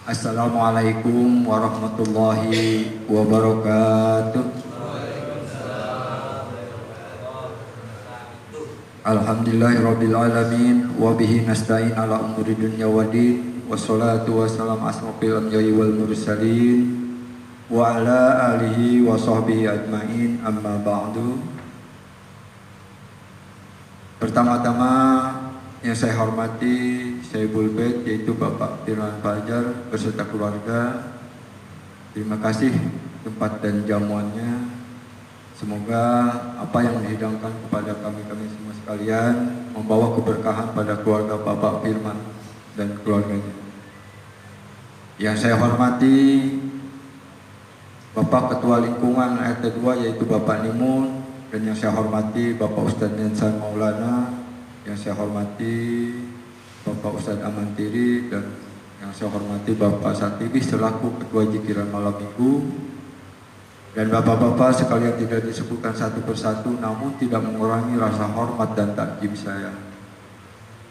Assalamualaikum warahmatullahi wabarakatuh. Alhamdulillahirabbil alamin wa bihi nasta'in ala umuri dunya waddin, wassalatu wassalamu asrofil anbiya'i wal mursalin wa ala alihi wa sahbihi ajmain, amma ba'du. Pertama-tama yang saya hormati Sayyidul Bait, yaitu Bapak Firman Fajar beserta keluarga. Terima kasih tempat dan jamuannya. Semoga apa yang dihidangkan kepada kami semua sekalian membawa keberkahan pada keluarga Bapak Firman dan keluarganya. Yang saya hormati Bapak Ketua Lingkungan RT 2, yaitu Bapak Nimun, dan yang saya hormati Bapak Ustadz Nengsan Maulana, yang saya hormati Bapak Ustadz Amantiri, dan yang saya hormati Bapak Satibi selaku Ketua Jikiran Malam Minggu, dan bapak-bapak sekalian tidak disebutkan satu persatu, namun tidak mengurangi rasa hormat dan takjub saya.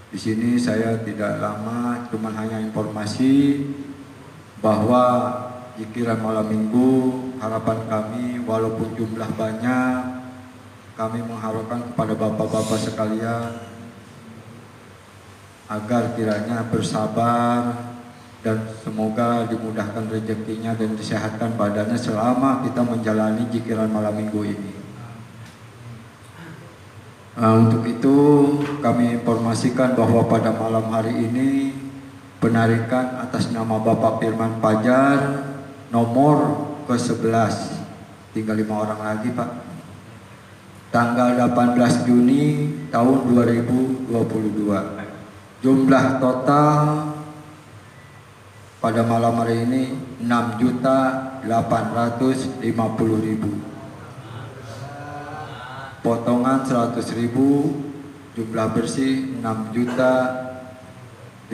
Di sini saya tidak lama, cuma hanya informasi bahwa Jikiran Malam Minggu, harapan kami walaupun jumlah banyak, kami mengharapkan kepada bapak-bapak sekalian agar kiranya bersabar dan semoga dimudahkan rezekinya dan disehatkan badannya selama kita menjalani zikiran malam minggu ini. Untuk itu kami informasikan bahwa pada malam hari ini penarikan atas nama Bapak Firman Fajar nomor ke-11, tinggal 5 orang lagi Pak, tanggal 18 Juni tahun 2022. Jumlah total pada malam hari ini 6.850.000. Potongan 100.000, jumlah bersih 6.750.000.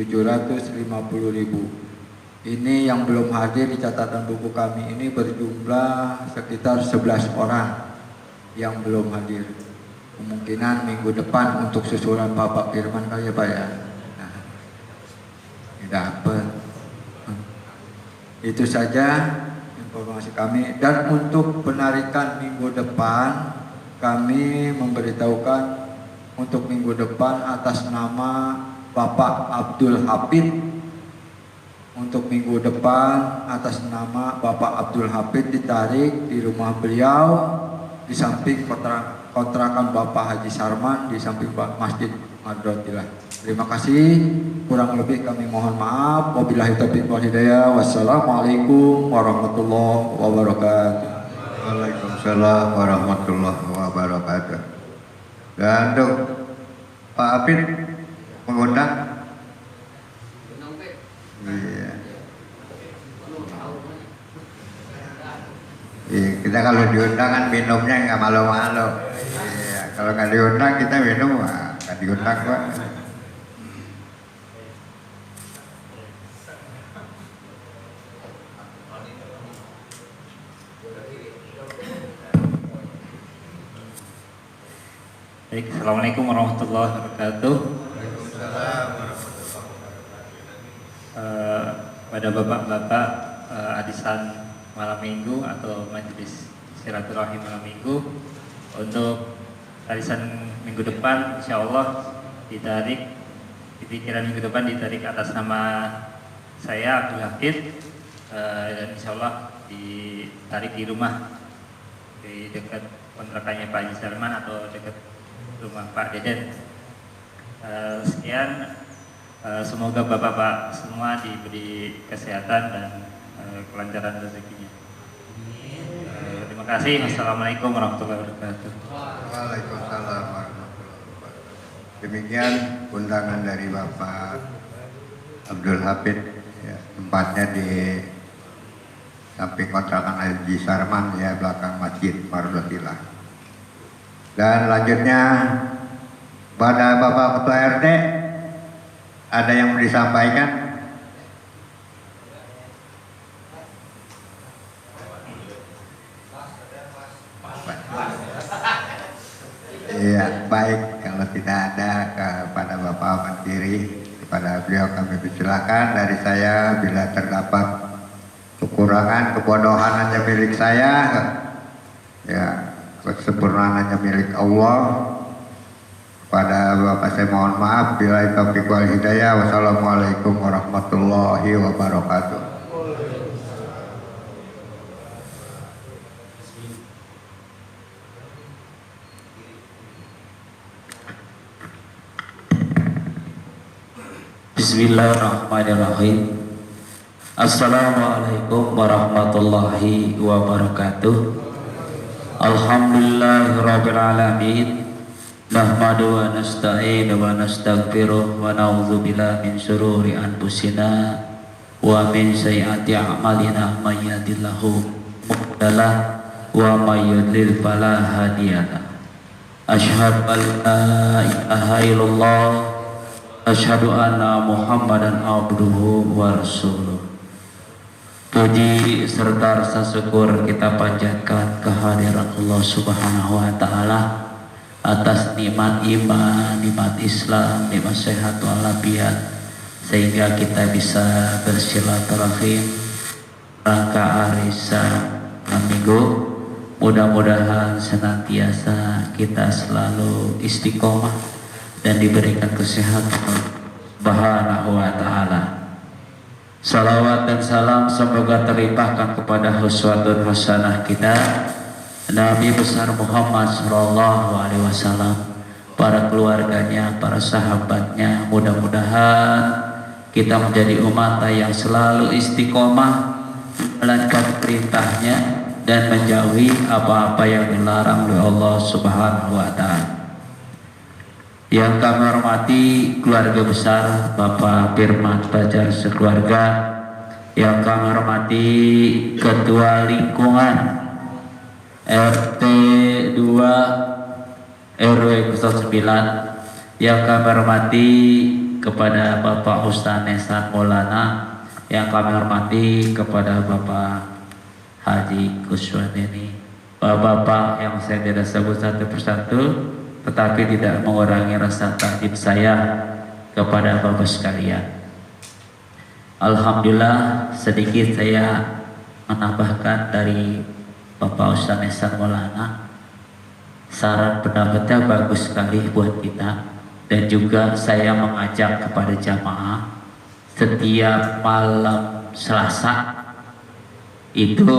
Ini yang belum hadir di catatan buku kami ini berjumlah sekitar 11 orang yang belum hadir. Kemungkinan minggu depan untuk susulan Bapak Firman kali ya Pak ya. Nah, dapat. Itu saja informasi kami. Dan untuk penarikan minggu depan, kami memberitahukan untuk minggu depan atas nama Bapak Abdul Hafid. Untuk minggu depan atas nama Bapak Abdul Hafid ditarik di rumah beliau di samping kontrakan Bapak Haji Sarman di samping Masjid Madrotillah. Terima kasih. Kurang lebih kami mohon maaf. Wabillahi taufiq wal hidayah. Wassalamualaikum warahmatullahi wabarakatuh. Waalaikumsalam warahmatullahi wabarakatuh. Dan untuk Pak Hafid mengundang. Iya. Iya, kita kalau diundang kan minumnya nggak malu-malu. Iya, kalau nggak diundang kita minum nggak diundang Pak. Baik, Assalamualaikum warahmatullahi wabarakatuh. Pada bapak-bapak adisan malam minggu atau majelis silaturahim malam minggu, untuk arisan minggu depan insya Allah ditarik, di pikiran minggu depan ditarik atas nama saya Abdul Hafid, dan insya Allah ditarik di rumah di dekat kontrakannya Pak Haji Salman atau dekat rumah Pak Deden. Sekian, semoga bapak-bapak semua diberi kesehatan dan kelancaran rezekinya. Terima kasih. Wassalamualaikum warahmatullahi wabarakatuh. Waalaikumsalam warahmatullahi wabarakatuh. Demikian undangan dari Bapak Abdul Hafid, ya, tempatnya di samping kontrakan Haji Sarman, ya, belakang Masjid Madrotillah. Dan lanjutnya pada Bapak Ketua RT, ada yang mau disampaikan? Iya, baik. Kalau tidak ada, kepada Bapak Menteri, kepada beliau kami persilakan. Dari saya, bila terdapat kekurangan, kebodohan hanya milik saya, ya, kesempurnaan hanya milik Allah. Kepada Bapak saya mohon maaf. Bila taufiq wal hidayah. Wassalamualaikum warahmatullahi wabarakatuh. Bismillahirrahmanirrahim. Assalamualaikum warahmatullahi wabarakatuh. Alhamdulillahirabbil alamin. Nahmadu wa nasta'inu wa nastaghfiruh wa na'udzu billahi min syururi anfusina wa min sayyiati a'malina may yahdihillahu mudhillalah wa may yudlil fala hadiyalah. Asyhadu an la ilaha illallah, asyhadu anna Muhammadan abduhu wa rasuluh. Puji serta rasa syukur kita panjatkan kehadirat Allah Subhanahu wa taala atas nikmat iman, nikmat Islam, nikmat sehat walafiat, sehingga kita bisa bersilaturahim rangka arisan minggu. Mudah-mudahan senantiasa kita selalu istiqomah dan diberikan kesehatan Subhanahu wa ta'ala. Salawat dan salam semoga terlimpahkan kepada uswatun hasanah kita Nabi besar Muhammad sallallahu alaihi wasallam, para keluarganya, para sahabatnya. Mudah-mudahan kita menjadi umat yang selalu istiqomah menjalankan perintahnya dan menjauhi apa-apa yang dilarang oleh Allah Subhanahu wa taala. Yang kami hormati keluarga besar Bapak Firman Fajar sekeluarga, yang kami hormati Ketua Lingkungan RT 2 RW 09, yang kami hormati kepada Bapak Ustaz Nesan Maulana, yang kami hormati kepada Bapak Haji Kuswadini, Bapak yang saya tidak sebut satu persatu, tetapi tidak mengurangi rasa takjub saya kepada Bapak sekalian. Alhamdulillah, sedikit saya menambahkan dari Bapak Ustaz Nesan Maulana. Saran pendapatnya bagus sekali buat kita. Dan juga saya mengajak kepada jamaah setiap malam Selasa itu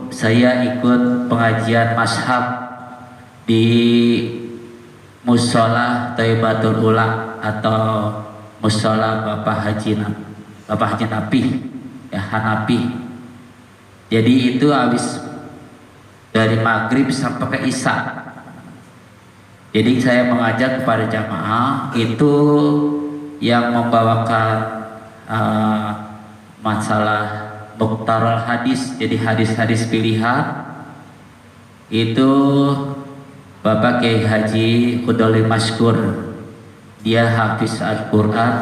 saya ikut pengajian mazhab di Musola Thayyibatul Ula atau Musola Bapak Haji Napi ya, Hanafi. Jadi itu habis dari maghrib sampai ke isya. Jadi saya mengajak kepada jamaah itu yang membawakan masalah mukhtarul hadis, jadi hadis-hadis pilihan itu Bapak Kiai Haji Khudoli Maskur. Dia hafiz Al-Quran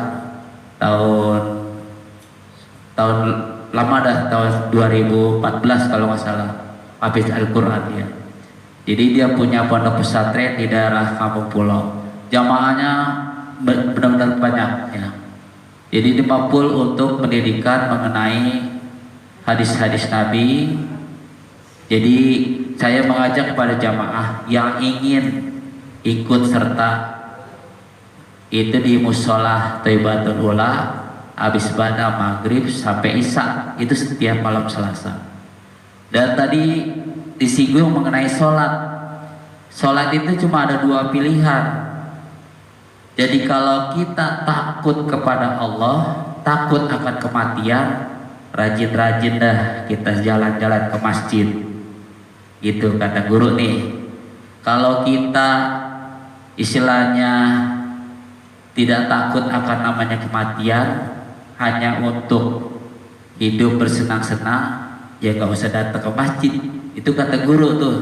tahun lama dah, tahun 2014 kalau nggak salah, hafiz Al-Quran dia. Jadi dia punya pondok pesantren di daerah Kampung Pulau. Jamaahnya benar-benar banyak ya. Jadi dipapul untuk pendidikan mengenai hadis-hadis Nabi. Jadi saya mengajak kepada jamaah yang ingin ikut serta itu di Musola Thayyibatul Ula habis pada maghrib sampai isya, itu setiap malam Selasa. Dan tadi disinggung mengenai sholat. Sholat itu cuma ada dua pilihan. Jadi kalau kita takut kepada Allah, takut akan kematian, rajin-rajin dah kita jalan-jalan ke masjid. Gitu kata guru nih. Kalau kita istilahnya tidak takut akan namanya kematian, hanya untuk hidup bersenang-senang, ya nggak usah datang ke masjid. Itu kata guru tuh.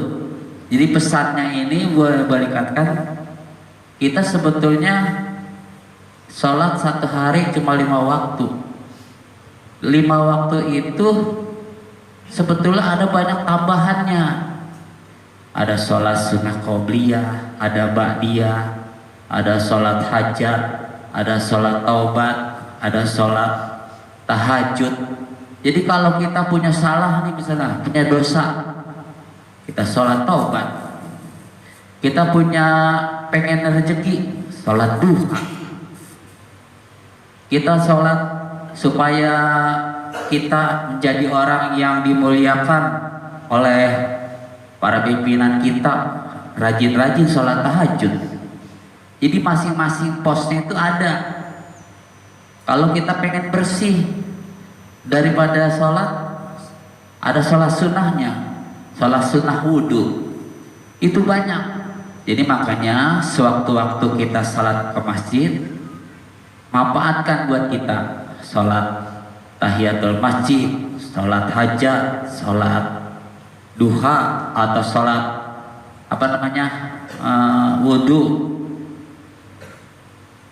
Jadi pesannya ini boleh balikatkan, kita sebetulnya sholat satu hari cuma 5 waktu. 5 waktu itu sebetulnya ada banyak tambahannya. Ada sholat sunnah qobliyah, ada ba'diyah, ada sholat hajat, ada sholat taubat, ada sholat tahajud. Jadi kalau kita punya salah nih, misalnya punya dosa, kita sholat taubat. Kita punya pengen rezeki, sholat duha. Kita sholat supaya kita menjadi orang yang dimuliakan oleh para pimpinan kita, rajin-rajin sholat tahajud. Jadi masing-masing posnya itu ada. Kalau kita pengen bersih daripada sholat, ada sholat sunnahnya, sholat sunnah wudhu, itu banyak. Jadi makanya sewaktu-waktu kita sholat ke masjid, manfaatkan buat kita sholat tahiyatul masjid, sholat hajat, sholat duha, atau sholat wudhu.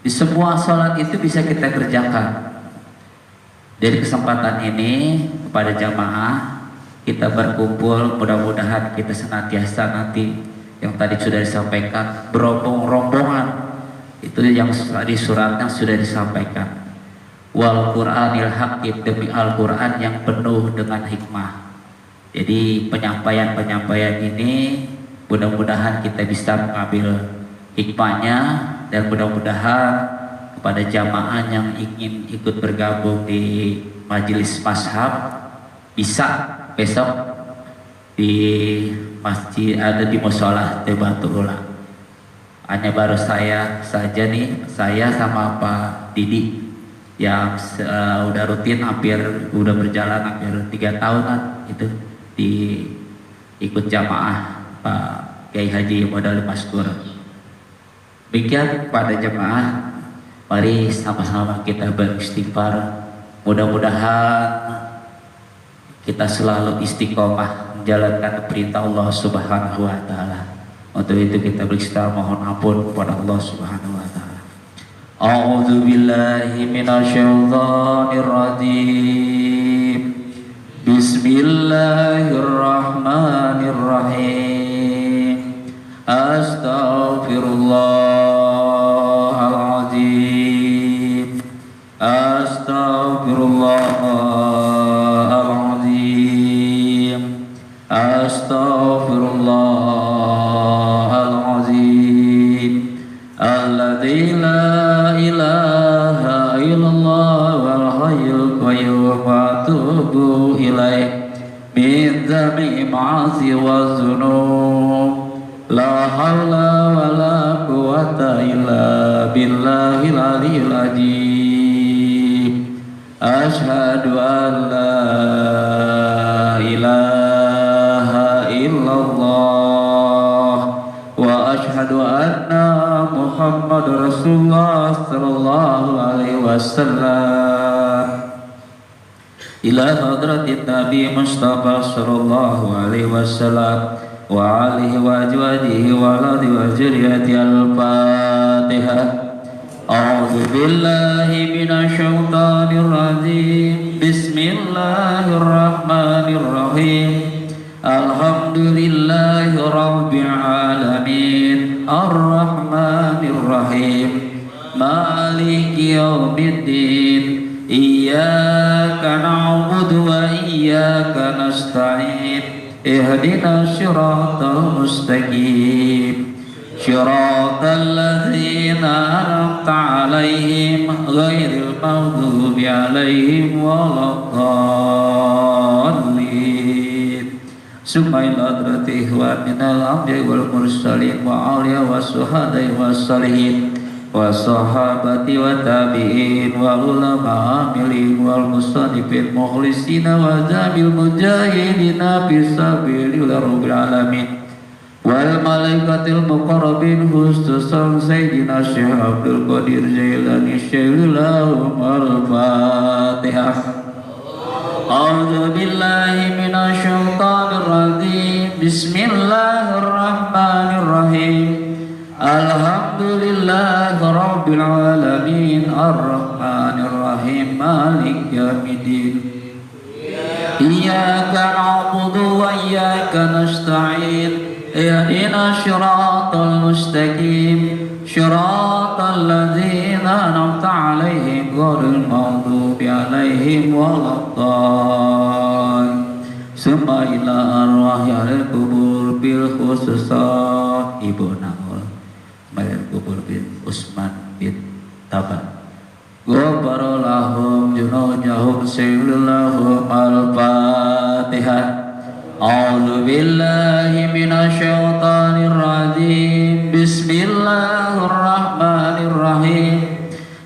Di semua sholat itu bisa kita kerjakan. Dari kesempatan ini kepada jamaah kita berkumpul, mudah-mudahan kita senantiasa nanti yang tadi sudah disampaikan berombong-rombongan, itu yang di suratnya sudah disampaikan. Wal Qur'anil Hakim, demi Al-Quran yang penuh dengan hikmah. Jadi penyampaian ini mudah-mudahan kita bisa mengambil hikmahnya, dan mudah-mudahan kepada jamaah yang ingin ikut bergabung di majelis mazhab bisa besok di masjid ada di musola Tebatul Ula. Hanya baru saya saja nih, saya sama Pak Didi yang udah rutin udah berjalan hampir 3 tahunan itu di ikut jamaah Pak Kiai Haji Modal Maskur. Demikian pada jemaah, mari sama-sama kita beristighfar. Mudah-mudahan kita selalu istiqomah menjalankan perintah Allah Subhanahu wa taala. Untuk itu kita beristighfar, mohon ampun kepada Allah Subhanahu wa taala. A'udzu billahi minasyaitonir rajim. Bismillahirrahmanirrahim. Astaghfirullahaladzim. Astaghfirullahaladzim. Astaghfirullahaladzim. Alladzi la ilaha illallah wal hayyul qayyum wa atubu ilaih min dzami ma'asi wa dzunub. La haula wa la quwwata illa billahil aliyyil azim. Asyhadu an la ilaha illallah wa asyhadu anna Muhammadar Rasulullah sallallahu alaihi wasallam. Ila hadratin Nabi Mustafa sallallahu alaihi wasallam wa alihi wa azwajihi wa alihi wa zurriyyati al-Fatihah. A'udzu billahi minasyaitonir rajim. Bismillahirrahmanirrahim. Alhamdulillahi rabbil alamin. Ar-Rahmanir Rahim. Maliki yaumiddin. Iyyaka na'budu wa iyyaka nasta'in. Ihdinas siratal mustaqim. Siratal ladzina an'amta 'alaihim ghairil maghdubi 'alaihim waladdallin. Sumailat ratih wa minal amri wal mursalin wa awliya wa suhadai wa salihin wa sahabati wa tabi'in wa ulama amilin wal musannifin mukhlisina wa zamil mujahidina fisabilillah rabbil alamin wal malaikatil muqarrabin khususan Sayyidina Syekh Abdul Qadir Jailani Syaikhul Al-Fatihah. A'udzu billahi minasyaitonir rajim. Bismillahirrahmanirrahim. Alhamdulillahi rabbil alamin. Ar-Rahmanir Rahim. Maliki yaumiddin. Iyyaka na'budu wa iyyaka nasta'in. Ihdinas siratal mustaqim. Siratal ladzina an'amta 'alaihim ghairil maghdubi 'alaihim waladdallin. Summa ila arwahi ahli kubur bil khususan Ibu Nangol Ahli kubur bin Usman bin Taban. Ghafaralahum junujahum sillahum al-Fatihah. A'udzu billahi minasyaitonir rajim. Bismillahirrahmanirrahim.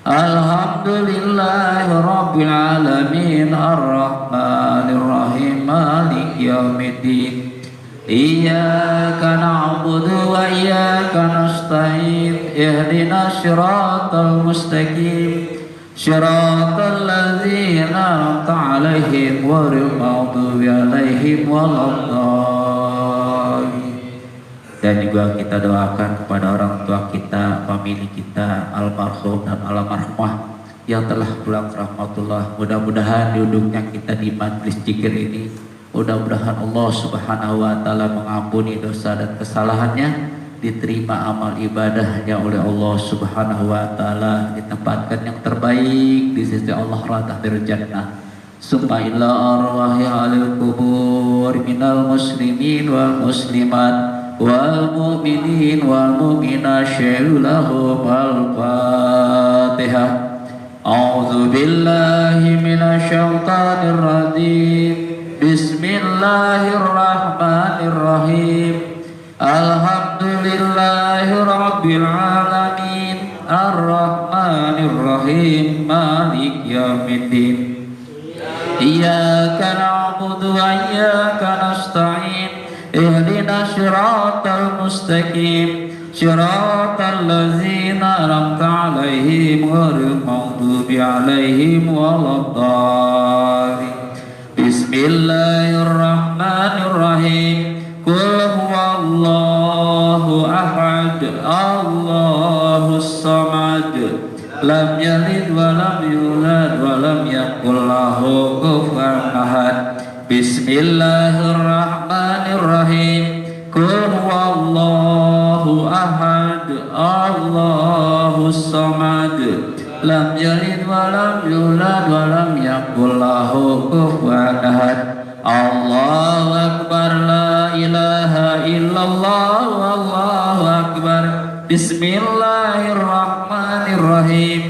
Alhamdulillahi rabbil alamin. Ar-Rahmanir Rahim. Maliki yaumiddin. Iyyaka na'budu wa iyyaka nasta'in. Ihdinas siratal mustaqim. Siratal ladzina an'amta 'alaihim ghairil maghdubi 'alaihim waladdallin. Dan juga kita doakan kepada orang tua kita, famili kita, almarhum dan almarhumah yang telah pulang rahmatullah. Mudah-mudahan duduknya kita di majlis zikir ini, mudah-mudahan Allah Subhanahu wa taala mengampuni dosa dan kesalahannya, diterima amal ibadahnya oleh Allah Subhanahu wa taala, ditempatkan yang terbaik di sisi Allah Radhahir Jannah. Summa ila arwahi alil kubur minal muslimin wal muslimat wal mu'minin wal mu'minat syaikhulahum al-Fatihah. أعوذ بالله من الشيطان الرجيم بسم الله الرحمن الرحيم الحمد لله رب العالمين الرحمن الرحيم مالك يوم الدين إياك نعبد وإياك نستعين اهدنا الصراط المستقيم صراط الذين أنعمت عليهم غير المغضوب عليهم ولا الضالين بسم الله الرحمن الرحيم قل هو الله أحد الله الصمد لم يلد ولم يولد ولم يكن له كفوا أحد بسم الله الرحمن الرحيم قل هو الله أحد الله الصمد لم يلد ولم يولد ولم يكن له كفوا أحد الله أكبر لا إله إلا الله والله أكبر بسم الله الرحمن الرحيم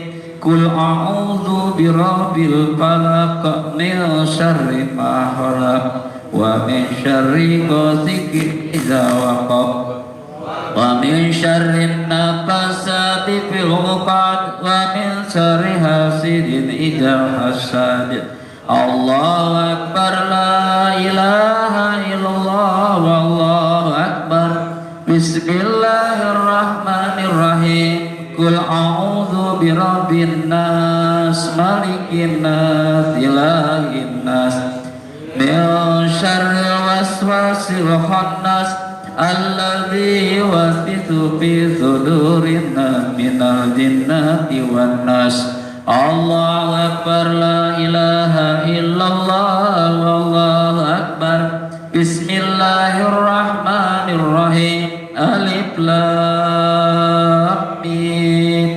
قل أعوذ برب الفلق من شر ما خلق ومن شر غاسق إذا وقب ومن شر النفاثات في العقد ومن شر حاسد إذا حسد الله أكبر لا إله إلا الله والله أكبر بسم الله الرحمن الرحيم قل أعوذ برب الناس ملك الناس إله الناس من شر الوسواس الخناس الذي يوسوس في صدور الناس من الجنة والناس الله أكبر لا إله إلا الله والله أكبر بسم الله الرحمن الرحيم ألف لام ميم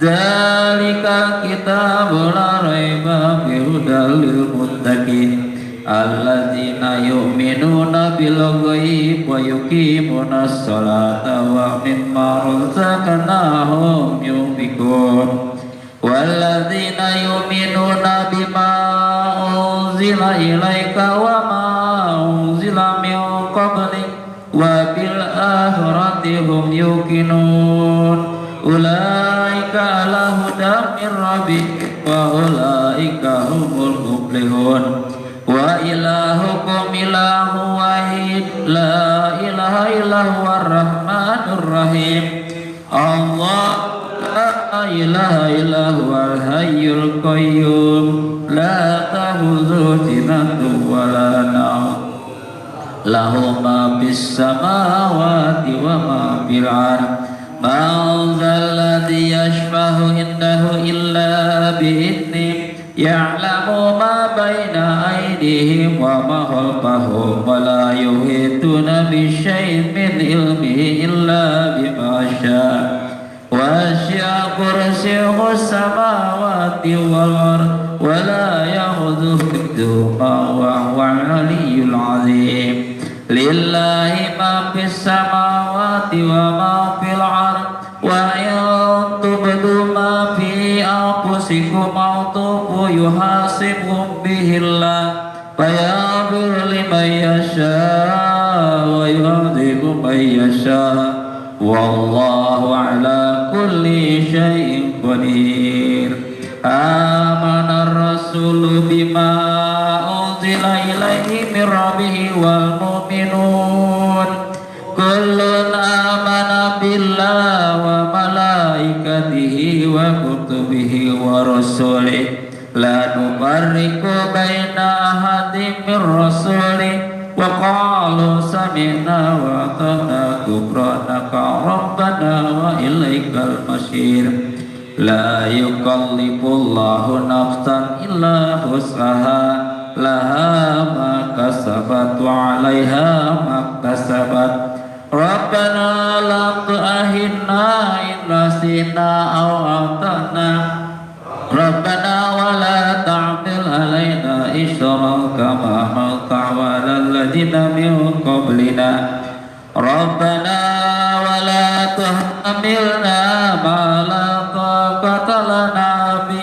ذلك الكتاب لا ريب فيه هدى للمتقين الذين يؤمنون بالغيب ويقيمون الصلاة ومما رزقناهم ينفقون والذين يؤمنون بما أنزل إليك وما أنزل من قبلك وبالآخرة هم يوقنون أولئك على هدى من ربهم وأولئك هم المفلحون وإلهكم إله واحد لا إله إلا هو الرحمن الرحيم الله لا إله إلا هو الحي القيوم لا تأخذه سنة ولا نوم له ما في السماوات وما في الأرض من ذا الذي يشفع عنده إلا بإذنه يعلم ما بين أيديهم وما خلفهم ولا يحيطون بشيء من علمه إلا بما شاء وسع كرسيه السماوات والأرض ولا يؤوده حفظهما وهو العلي العظيم لله ما في السماوات وما في الأرض وإن تبدوا ما في أنفسكم أو تخفوه يحاسبكم به الله فيغفر لمن يشاء ويعذب من يشاء والله على كل شيء قدير آمن الرسول بما أنزل إليه من ربه والمؤمنون كل آمن بالله وملائكته وكتبه ورسله لا نفرق بين أحد من رسله وقالوا سمعنا وأطعنا غفرانك ربنا وإليك المصير لا يكلف الله نفسا إلا وسعها لها ما كسبت وعليها ما اكتسبت ربنا لا تؤاخذنا إن نسينا أو أخطأنا ربنا ولا تحمل علينا إصرا كما حملت على الذين من قبلنا ربنا ولا تحملنا ما لا طاقة لنا به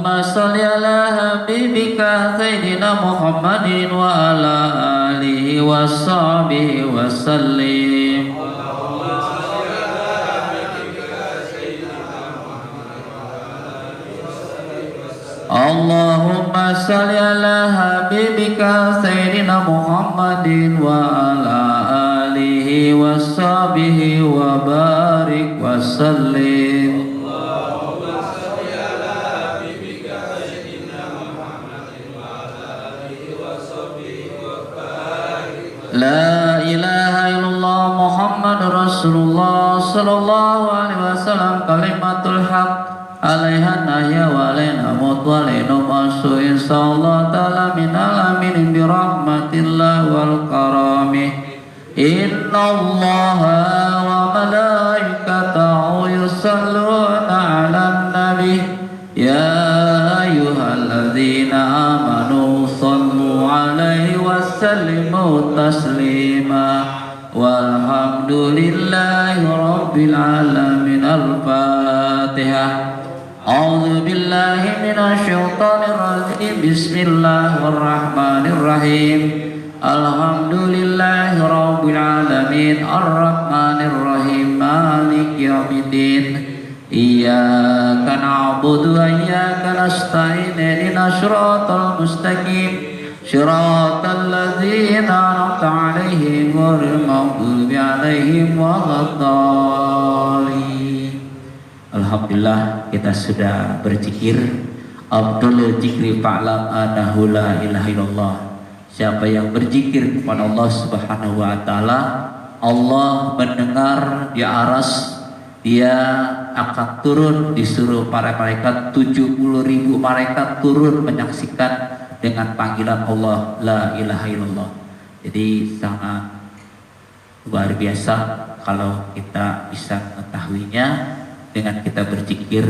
Allahumma salli ala habibika Sayyidina Muhammadin wa ala alihi wa sahbihi wa sallim. Allahumma salli ala habibika Sayyidina Muhammadin wa ala alihi wa sahbihi wa barik wa sallim. La ilaha illallah Muhammad Rasulullah sallallahu alaihi wasallam kalimatul haq alaiha nahya wa alaina mut wa alaina masu insyaallah ta'ala min alamin bi rahmatillah wal karamih. Inna allaha wa malaikatahu yusalluna ala nabi ya ayyuhalladzina amanu sallu alaihi wa sallimu taslima walhamdulillahi rabbil alamin. Al-Fatihah. A'udzu billahi minasy syaithanir rajim. Bismillahirrahmanirrahim. Alhamdulillahi rabbil alamin arrahmanir rahim maliki yaumiddin. Iyyaka na'budu wa iyyaka nasta'in ihdinas siratal mustaqim siratal ladzina an'amta 'alaihim ghairil maghdubi 'alaihim waladdallin. Alhamdulillah kita sudah berzikir. Abdul zikri fa'lam annahu la ilaha illallah. Siapa yang berzikir kepada Allah Subhanahu wa taala, Allah mendengar di aras. Dia akan turun, disuruh para malaikat 70.000 malaikat turun menyaksikan dengan panggilan Allah la ilaha illallah. Jadi sangat luar biasa kalau kita bisa mengetahuinya dengan kita berzikir.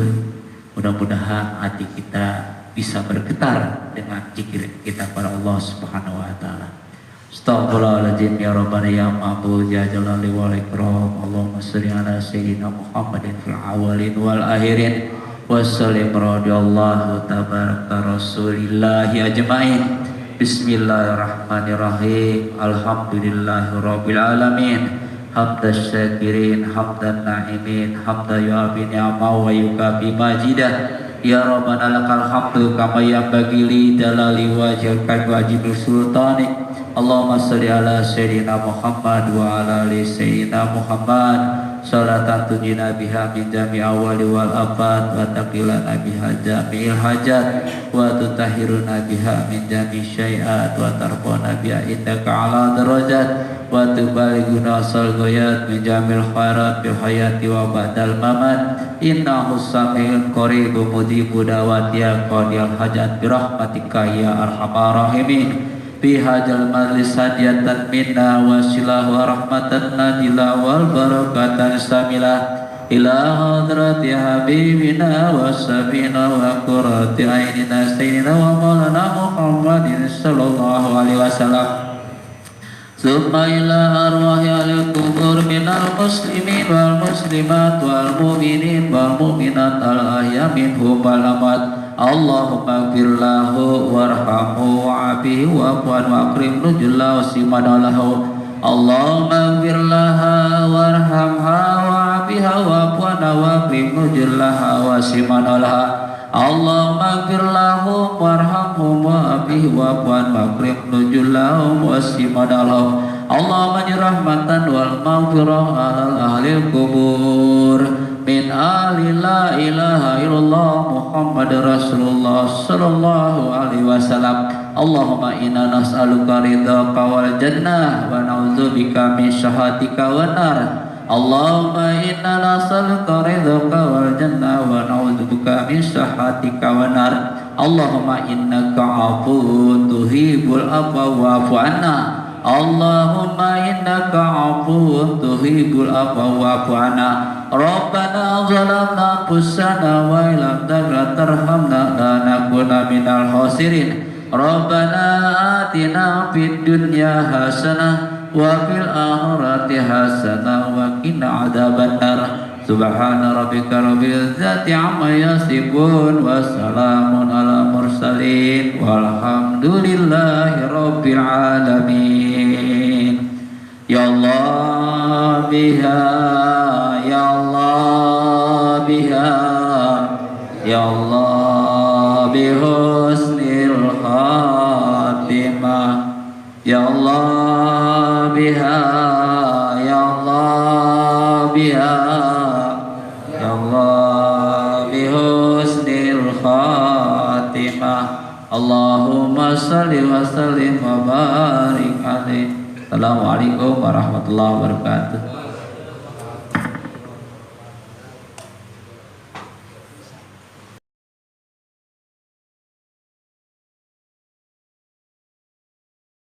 Mudah-mudahan hati kita bisa bergetar dengan zikir kita pada Allah Subhanahu wa taala. Astaghfirullahaladzim ya Rabbana ya ma'bud ya jalali wal ikram. Allahumma salli ala sayyidina Muhammadin fil awalin wal akhirin wa sallim radhiyallahu tabaraka rasulillahi ajmain. Bismillahirrahmanirrahim. Alhamdulillahi rabbil alamin. Hamdas syakirin hamdan na'imin hamda yu'abi ni'ama wa yukafi majidah. Ya Rabbana lakal hamdu kama yanbaghi li jalali wajhika wa ajibul sultani. Allahumma salli ala sayyidina Muhammad wa ala ali sayyidina Muhammad salatan tujina biha min jami awali wal abad wa taqilana biha jami'il hajat wa tutahhiruna biha min jami syai'at wa tarfuna biha indaka ala darajat wa tubalighuna sal ghayat min jamil khairat bil hayati wa ba'dal mamat. Innahu sami'un qaribun mujibud da'wati ya qadiyal hajat bi rahmatika ya arhamar rahimin. Bihajal majlis hadiyatan minna wa silah wa rahmatan nadila wal barakatan samilah ila hadrati habibina wa sabina wa qurrati ainina sayyidina wa maulana Muhammadin sallallahu alaihi wasallam. Summa ila arwahi al-kubur minal muslimin wal muslimat wal mu'minin wal mu'minat al-ahya minhum wal amwat. Allahumma gfir lahu warhamhu wa'afihi wa'fu'an wa'akrim nujulahu simanalahu. Allahumma gfir laha warhamha wa'afiha wa'fu'an wa'akrim nujullaha wa simanalahu. Allahumma gfir lahu warhamhu wa'afihi wa'fu'an wa'akrim nujulahu wa simanalahu. Allahumma rahmatan wal maghfirah alal ahlil kubur min ali la ilaha illallah Muhammad Rasulullah sallallahu alaihi wasallam. Allahumma inna nas'aluka ridhaka wal jannah wa na'udzubika min syahhatika wan nar. Allahumma inna nas'aluka ridhaka wal jannah wa na'udzubika min syahhatika wan nar. Allahumma innaka 'afuwwun tuhibbul 'afwa wa'fu 'anna. Allahumma innaka 'afuwwun tuhibbul 'afwa wa'fu 'anna. Rabbana zalamna anfusana wa illam taghfir tarhamna lanakuna minal khasirin. Rabbana atina fid dunya hasanah wa fil akhirati hasanah wa qina adzabannar. Subhana rabbika rabbil izzati amma yasifun wa salamun ala mursalin walhamdulillahi rabbil alamin. Ya Allah biha, ya Allah biha, ya Allah bihusnil khatimah, ya Allah biha, ya Allah biha, ya Allah bihusnil khatimah. Allahumma salli wa sallim wa barik alaihi. Assalamualaikum warahmatullahi wabarakatuh.